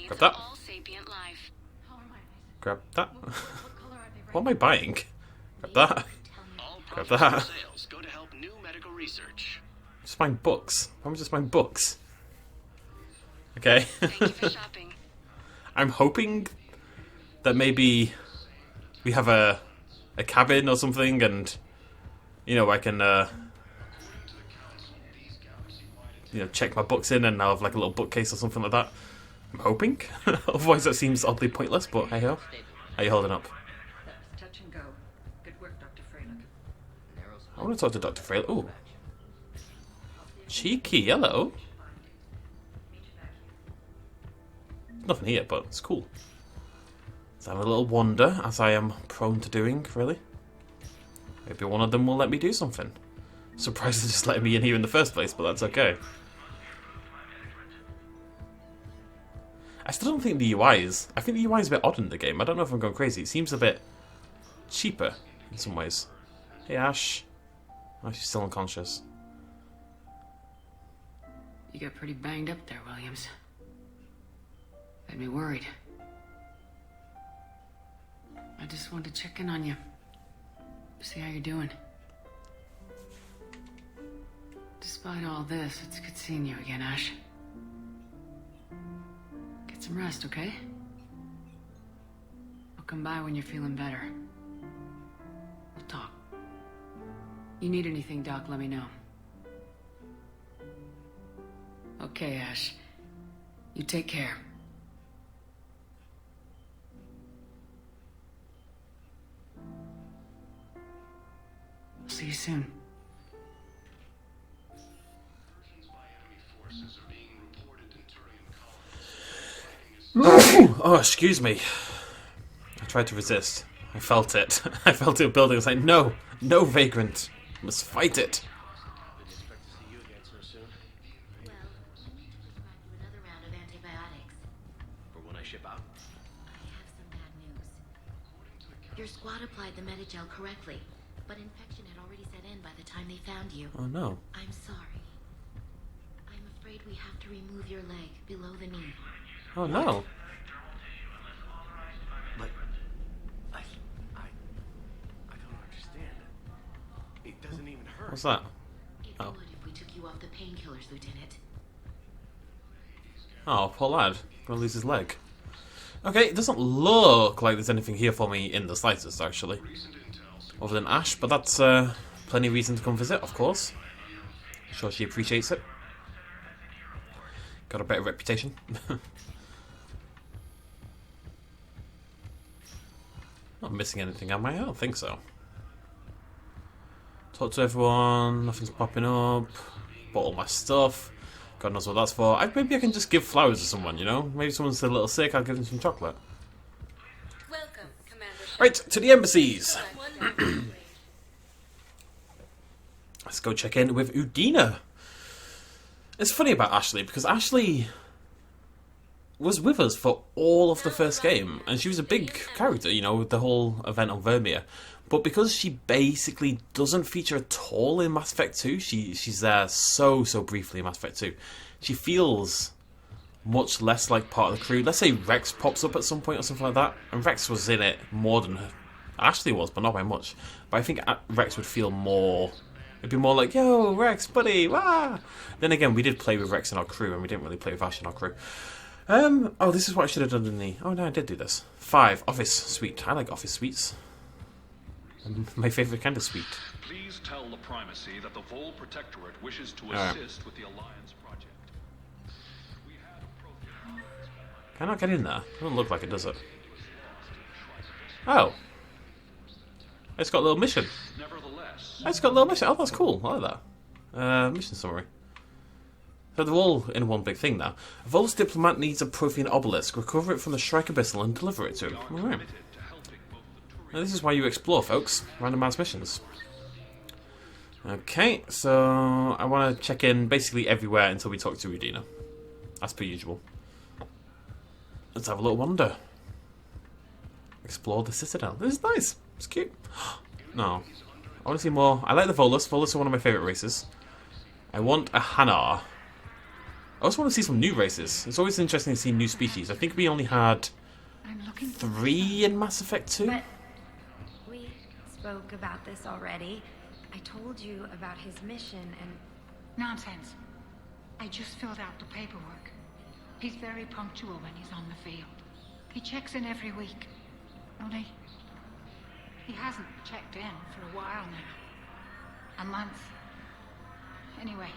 Grab that. Grab that. What am I buying? Grab that. Grab that. Just buying books. Why am I just buying books? Okay. I'm hoping that maybe we have a cabin or something, and I can check my books in and I'll have like a little bookcase or something like that. I'm hoping. Otherwise that seems oddly pointless, but hey ho. How you holding up? That was touch and go. Good work, Dr. Freylock. I want to talk to Dr. Freylock. Ooh. Cheeky, hello. Nothing here, but it's cool. Let's have a little wander, as I am prone to doing, really. Maybe one of them will let me do something. Surprised they're just letting me in here in the first place, but that's okay. I still don't think the UI is... I think the UI is a bit odd in the game. I don't know if I'm going crazy. It seems a bit cheaper in some ways. Hey, Ash. Oh, she's still unconscious. You got pretty banged up there, Williams. Had me worried. I just wanted to check in on you. See how you're doing. Despite all this, it's good seeing you again, Ash. Get some rest, okay? I'll come by when you're feeling better. We'll talk. You need anything, Doc, let me know. Okay, Ash. You take care. I'll see you soon. Oh, excuse me. I tried to resist. I felt it. I felt it building. I was like, no, no, Vagrant. I must fight it. Your squad applied the Metagel correctly, but infection had already set in by the time they found you. Oh no. I'm sorry. I'm afraid we have to remove your leg below the knee. Oh no. But I don't understand. It doesn't even hurt. What's that? It would if we took you off the painkillers, Lieutenant. Oh, poor lad. Gonna lose his leg. Okay, it doesn't look like there's anything here for me in the slightest, actually. Other than Ash, but that's plenty of reason to come visit, of course. I'm sure she appreciates it. Got a better reputation. Not missing anything, am I? I don't think so. Talk to everyone, nothing's popping up. Bought all my stuff. God knows what that's for. Maybe I can just give flowers to someone, you know? Maybe someone's a little sick, I'll give them some chocolate. Welcome, Commander. Right, to the embassies. Let's go check in with Udina. It's funny about Ashley, because Ashley was with us for all of the first game, and she was a big character, you know, with the whole event on Vermeer. But because she basically doesn't feature at all in Mass Effect 2, she's there so briefly in Mass Effect 2, she feels much less like part of the crew. Let's say Rex pops up at some point or something like that, and Rex was in it more than Ashley was, but not by much. But I think Rex would feel more... It'd be more like, yo, Rex, buddy, wah! Then again, we did play with Rex in our crew, and we didn't really play with Ash in our crew. Oh, this is what I should have done in the... Oh, no, I did do this. 5, Office Suite. I like Office Suites. My favourite kind of suite. Please tell the Primacy that the Vol Protectorate wishes to assist with the Alliance project. Can I not get in there? It doesn't look like it, does it? Oh. It's got a little mission. It's got a little mission. Oh, that's cool. I like that. Mission summary. So they're all in one big thing now. Vol's diplomat needs a Prothean obelisk. Recover it from the Shrike Abyssal and deliver it to him. Alright. Now this is why you explore, folks. Randomized missions. Okay, so I want to check in basically everywhere until we talk to Udina. As per usual. Let's have a little wander. Explore the Citadel. This is nice. It's cute. No. I want to see more. I like the Volus. Volus are one of my favourite races. I want a Hanar. I also want to see some new races. It's always interesting to see new species. I think we only had 3 in Mass Effect 2. But we spoke about this already. I told you about his mission and... Nonsense. I just filled out the paperwork. He's very punctual when he's on the field. He checks in every week. Only... he hasn't checked in for a while now. A month. Anyway,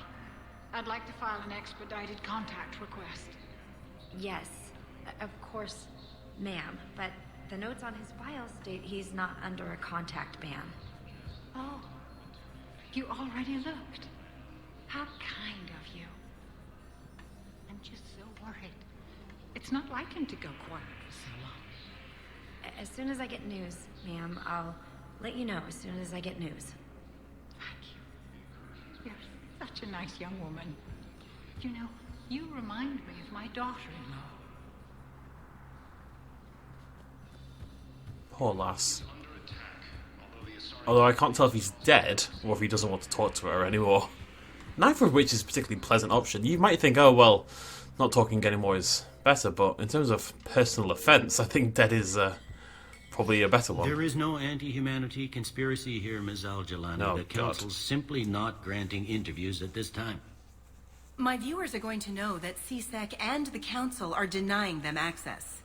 I'd like to file an expedited contact request. Yes, of course, ma'am. But the notes on his file state he's not under a contact ban. Oh, you already looked. How kind of you. I'm just so worried. It's not like him to go quiet for so long. As soon as I get news, ma'am, I'll let you know as soon as I get news. You're such a nice young woman. You know, you remind me of my daughter-in-law. Poor lass. Although I can't tell if he's dead or if he doesn't want to talk to her anymore. Neither of which is a particularly pleasant option. You might think, oh well, not talking anymore is better, but in terms of personal offence, I think dead is probably a better one. There is no anti-humanity conspiracy here, Ms. Al-Jalani. No, the Council's simply not granting interviews at this time. My viewers are going to know that CSEC and the Council are denying them access.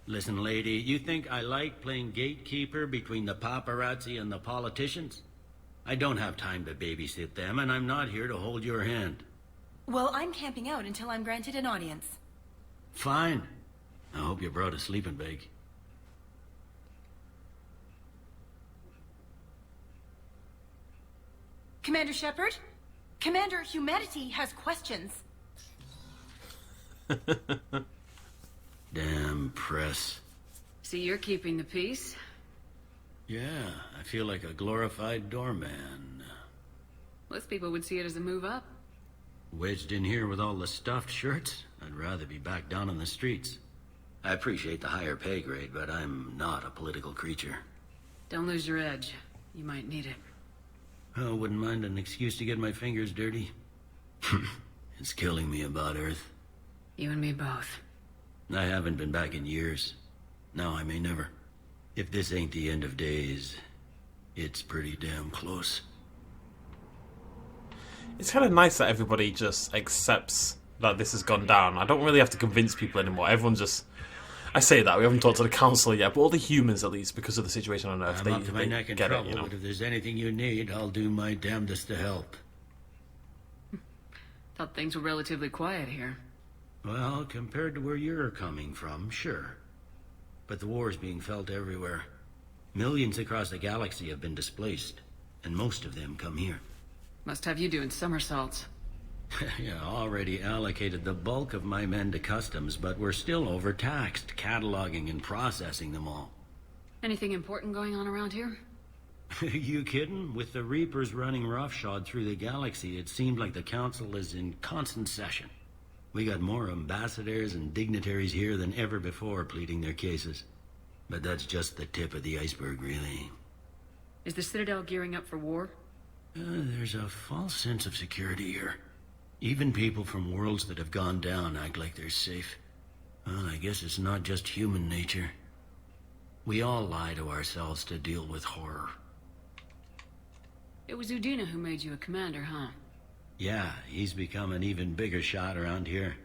Listen, lady, you think I like playing gatekeeper between the paparazzi and the politicians? I don't have time to babysit them, and I'm not here to hold your hand. Well, I'm camping out until I'm granted an audience. Fine. I hope you brought a sleeping bag. Commander Shephard? Commander, humanity has questions. Damn press. See, you're keeping the peace. Yeah, I feel like a glorified doorman. Most people would see it as a move up. Wedged in here with all the stuffed shirts, I'd rather be back down on the streets. I appreciate the higher pay grade, but I'm not a political creature. Don't lose your edge. You might need it. Oh, wouldn't mind an excuse to get my fingers dirty. It's killing me about Earth. You and me both. I haven't been back in years. Now I may never. If this ain't the end of days, it's pretty damn close. It's kind of nice that everybody just accepts that this has gone down. I don't really have to convince people anymore. Everyone just... I say that, we haven't talked to the council yet, but all the humans at least, because of the situation on Earth, I'm up to my neck in get trouble, it, you know. but if there's anything you need, I'll do my damnedest to help. Thought things were relatively quiet here. Well, compared to where you're coming from, sure. But the war's being felt everywhere. Millions across the galaxy have been displaced, and most of them come here. Must have you doing somersaults. Yeah, already allocated the bulk of my men to customs, but we're still overtaxed, cataloging and processing them all. Anything important going on around here? You kidding? With the Reapers running roughshod through the galaxy, it seemed like the Council is in constant session. We got more ambassadors and dignitaries here than ever before pleading their cases. But that's just the tip of the iceberg, really. Is the Citadel gearing up for war? There's a false sense of security here. Even people from worlds that have gone down act like they're safe. Well, I guess it's not just human nature. We all lie to ourselves to deal with horror. It was Udina who made you a commander, huh? Yeah, he's become an even bigger shot around here.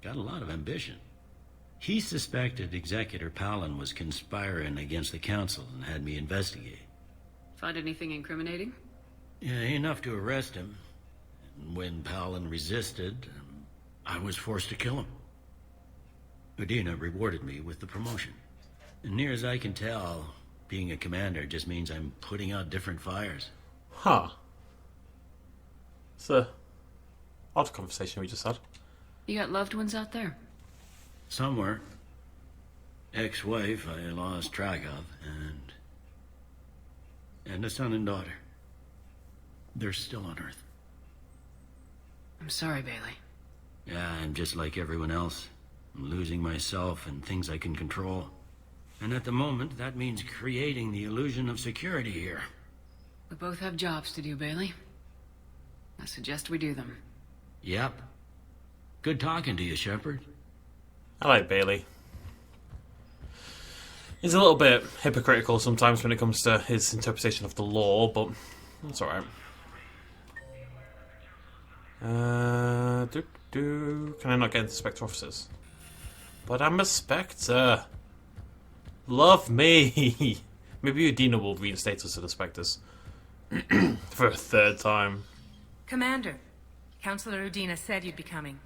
Got a lot of ambition. He suspected Executor Palin was conspiring against the Council and had me investigate. Find anything incriminating? Yeah, enough to arrest him. And when Palin resisted, I was forced to kill him. Udina rewarded me with the promotion. And near as I can tell, being a commander just means I'm putting out different fires. Huh. It's a odd conversation we just had. You got loved ones out there? Somewhere. Ex-wife I lost track of, and a son and daughter. They're still on Earth. I'm sorry, Bailey. Yeah, I'm just like everyone else. I'm losing myself and things I can control. And at the moment, that means creating the illusion of security here. We both have jobs to do, Bailey. I suggest we do them. Yep. Good talking to you, Shephard. I like Bailey. He's a little bit hypocritical sometimes when it comes to his interpretation of the law, but that's alright. Can I not get into Spectre officers? But I'm a Spectre. Love me. Maybe Udina will reinstate us to the Spectres. For a third time. Commander, Councillor Udina said you'd be coming.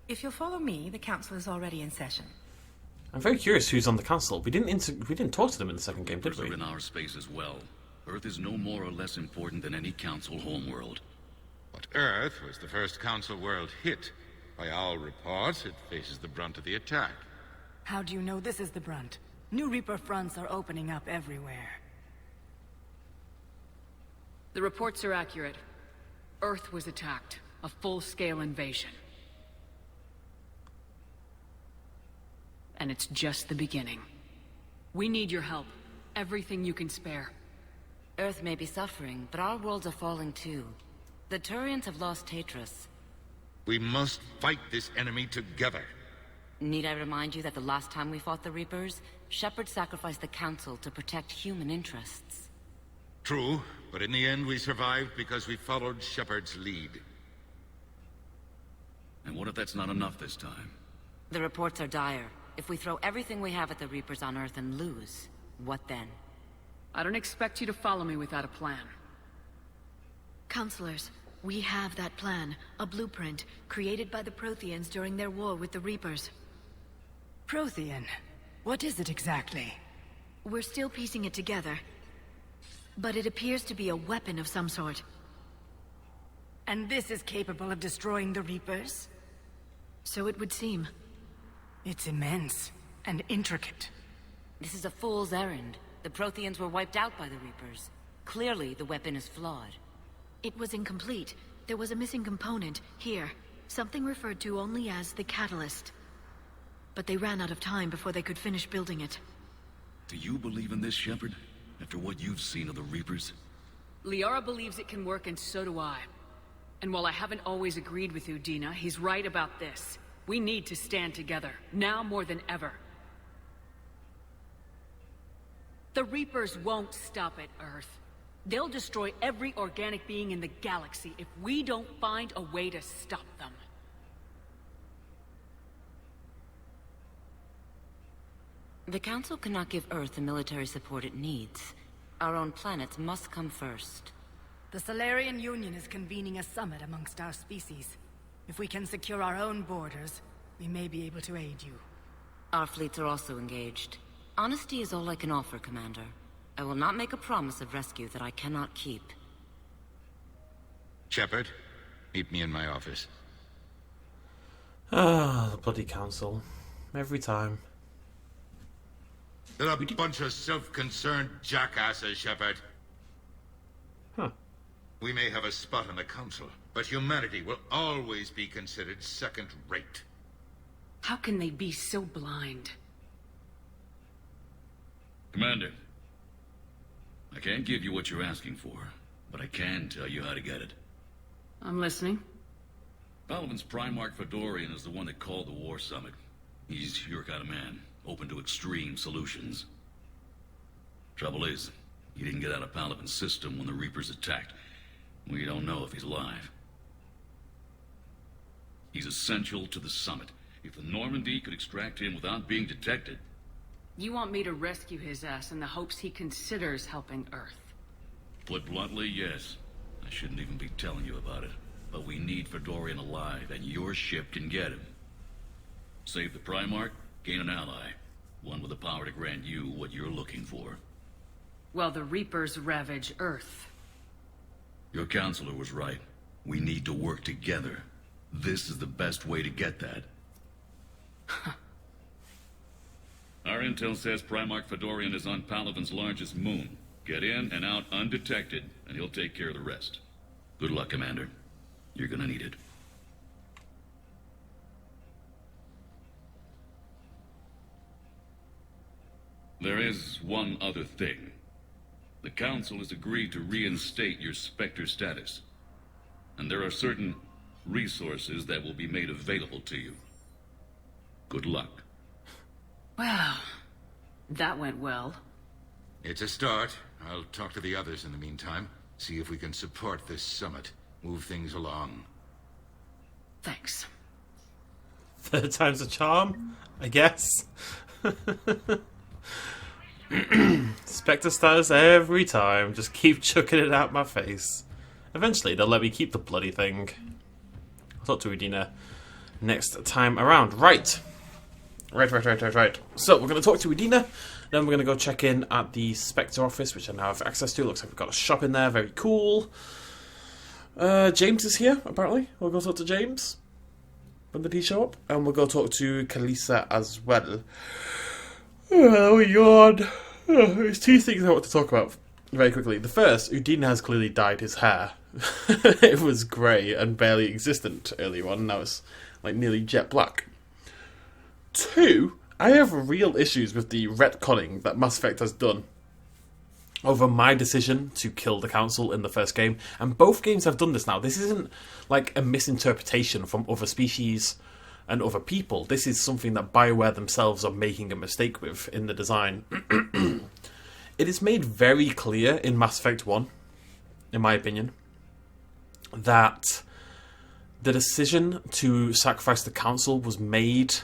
If you'll follow me, the council is already in session. I'm very curious who's on the council. We didn't talk to them in the second game, did we? Are in our space as well. Earth is no more or less important than any council homeworld. But Earth was the first council world hit. By all reports, it faces the brunt of the attack. How do you know this is the brunt? New Reaper fronts are opening up everywhere. The reports are accurate. Earth was attacked. A full-scale invasion. And it's just the beginning. We need your help. Everything you can spare. Earth may be suffering, but our worlds are falling too. The Turians have lost Tatris. We must fight this enemy together. Need I remind you that the last time we fought the Reapers, Shephard sacrificed the Council to protect human interests? True, but in the end we survived because we followed Shephard's lead. And what if that's not enough this time? The reports are dire. If we throw everything we have at the Reapers on Earth and lose, what then? I don't expect you to follow me without a plan. Counselors, we have that plan. A blueprint, created by the Protheans during their war with the Reapers. Prothean? What is it exactly? We're still piecing it together. But it appears to be a weapon of some sort. And this is capable of destroying the Reapers? So it would seem. It's immense and intricate. This is a fool's errand. The Protheans were wiped out by the Reapers. Clearly, the weapon is flawed. It was incomplete. There was a missing component, here. Something referred to only as the catalyst. But they ran out of time before they could finish building it. Do you believe in this, Shephard? After what you've seen of the Reapers? Liara believes it can work, and so do I. And while I haven't always agreed with Udina, he's right about this. We need to stand together, now more than ever. The Reapers won't stop at Earth. They'll destroy every organic being in the galaxy if we don't find a way to stop them. The Council cannot give Earth the military support it needs. Our own planets must come first. The Solarian Union is convening a summit amongst our species. If we can secure our own borders, we may be able to aid you. Our fleets are also engaged. Honesty is all I can offer, Commander. I will not make a promise of rescue that I cannot keep. Shephard, meet me in my office. Ah, the bloody council. Every time. They're a bunch of self-concerned jackasses, Shephard. Huh. We may have a spot on the council, but humanity will always be considered second-rate. How can they be so blind? Commander, I can't give you what you're asking for, but I can tell you how to get it. I'm listening. Palaven's Primarch Fedorian is the one that called the war summit. He's your kind of man, open to extreme solutions. Trouble is, he didn't get out of Palaven's system when the Reapers attacked. We don't know if he's alive. He's essential to the summit. If the Normandy could extract him without being detected... You want me to rescue his ass in the hopes he considers helping Earth? Put bluntly, yes. I shouldn't even be telling you about it. But we need Fedorian alive, and your ship can get him. Save the Primarch, gain an ally. One with the power to grant you what you're looking for. Well, the Reapers ravage Earth. Your counselor was right. We need to work together. This is the best way to get that. Our intel says Primarch Fedorian is on Palaven's largest moon. Get in and out undetected, and he'll take care of the rest. Good luck, Commander. You're gonna need it. There is one other thing. The Council has agreed to reinstate your Spectre status. And there are certain resources that will be made available to you. Good luck. Well, that went well. It's a start. I'll talk to the others in the meantime. See if we can support this summit. Move things along. Thanks. Third time's a charm, I guess. Spectre status every time. Just keep chucking it out my face. Eventually, they'll let me keep the bloody thing. I'll talk to Udina next time around. Right. So, we're going to talk to Udina. Then we're going to go check in at the Spectre office, which I now have access to. Looks like we've got a shop in there. Very cool. James is here, apparently. We'll go talk to James. When did he show up? And we'll go talk to Kalisa as well. Oh my god. There's two things I want to talk about very quickly. The first, Udina has clearly dyed his hair. It was grey and barely existent earlier on. Now it's like nearly jet black. Two, I have real issues with the retconning that Mass Effect has done over my decision to kill the Council in the first game. And both games have done this now. This isn't like a misinterpretation from other species and other people. This is something that BioWare themselves are making a mistake with in the design. It is made very clear in Mass Effect 1, in my opinion, that the decision to sacrifice the Council was made,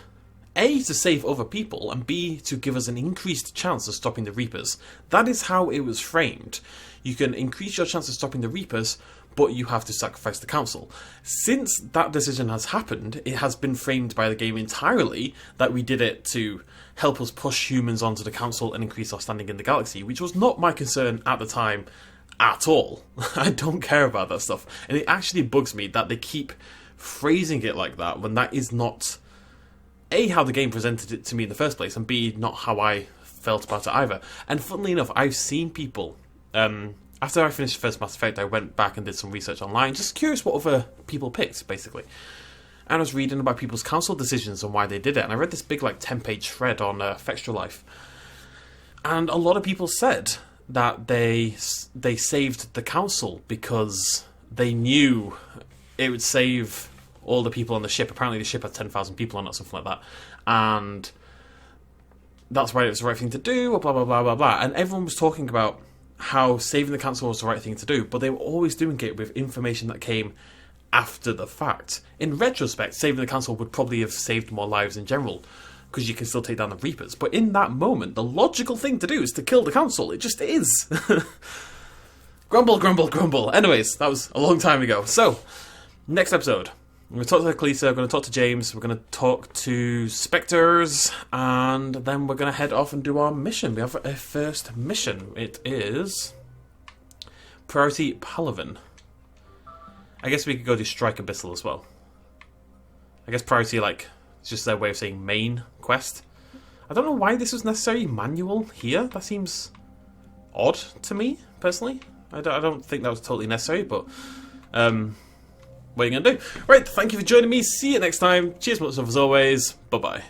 A, to save other people, and B, to give us an increased chance of stopping the Reapers. That is how it was framed. You can increase your chance of stopping the Reapers, but you have to sacrifice the Council. Since that decision has happened, it has been framed by the game entirely that we did it to help us push humans onto the Council and increase our standing in the galaxy, which was not my concern at the time at all. I don't care about that stuff. And it actually bugs me that they keep phrasing it like that when that is not, A, how the game presented it to me in the first place, and B, not how I felt about it either. And funnily enough, I've seen people, after I finished first Mass Effect, I went back and did some research online, just curious what other people picked, basically. And I was reading about people's council decisions and why they did it, and I read this big, like, 10-page thread on Fextra Life. And a lot of people said that they saved the council because they knew it would save all the people on the ship. Apparently the ship had 10,000 people on it or something like that. And that's why it was the right thing to do, blah, blah, blah, blah, blah. And everyone was talking about how saving the council was the right thing to do, but they were always doing it with information that came after the fact. In retrospect, saving the council would probably have saved more lives in general, because you can still take down the Reapers. But in that moment, the logical thing to do is to kill the council. It just is. Grumble, grumble, grumble. Anyways, that was a long time ago. So, next episode, I'm going to talk to Kalisa, I'm going to talk to James, we're going to talk to Spectres, and then we're going to head off and do our mission. We have a first mission. It is Priority Palaven. I guess we could go do Strike Abyssal as well. I guess Priority, like, it's just their way of saying main quest. I don't know why this was necessary manual here. That seems odd to me, personally. I don't think that was totally necessary, but what are you going to do? Right, thank you for joining me. See you next time. Cheers much love as always. Bye-bye.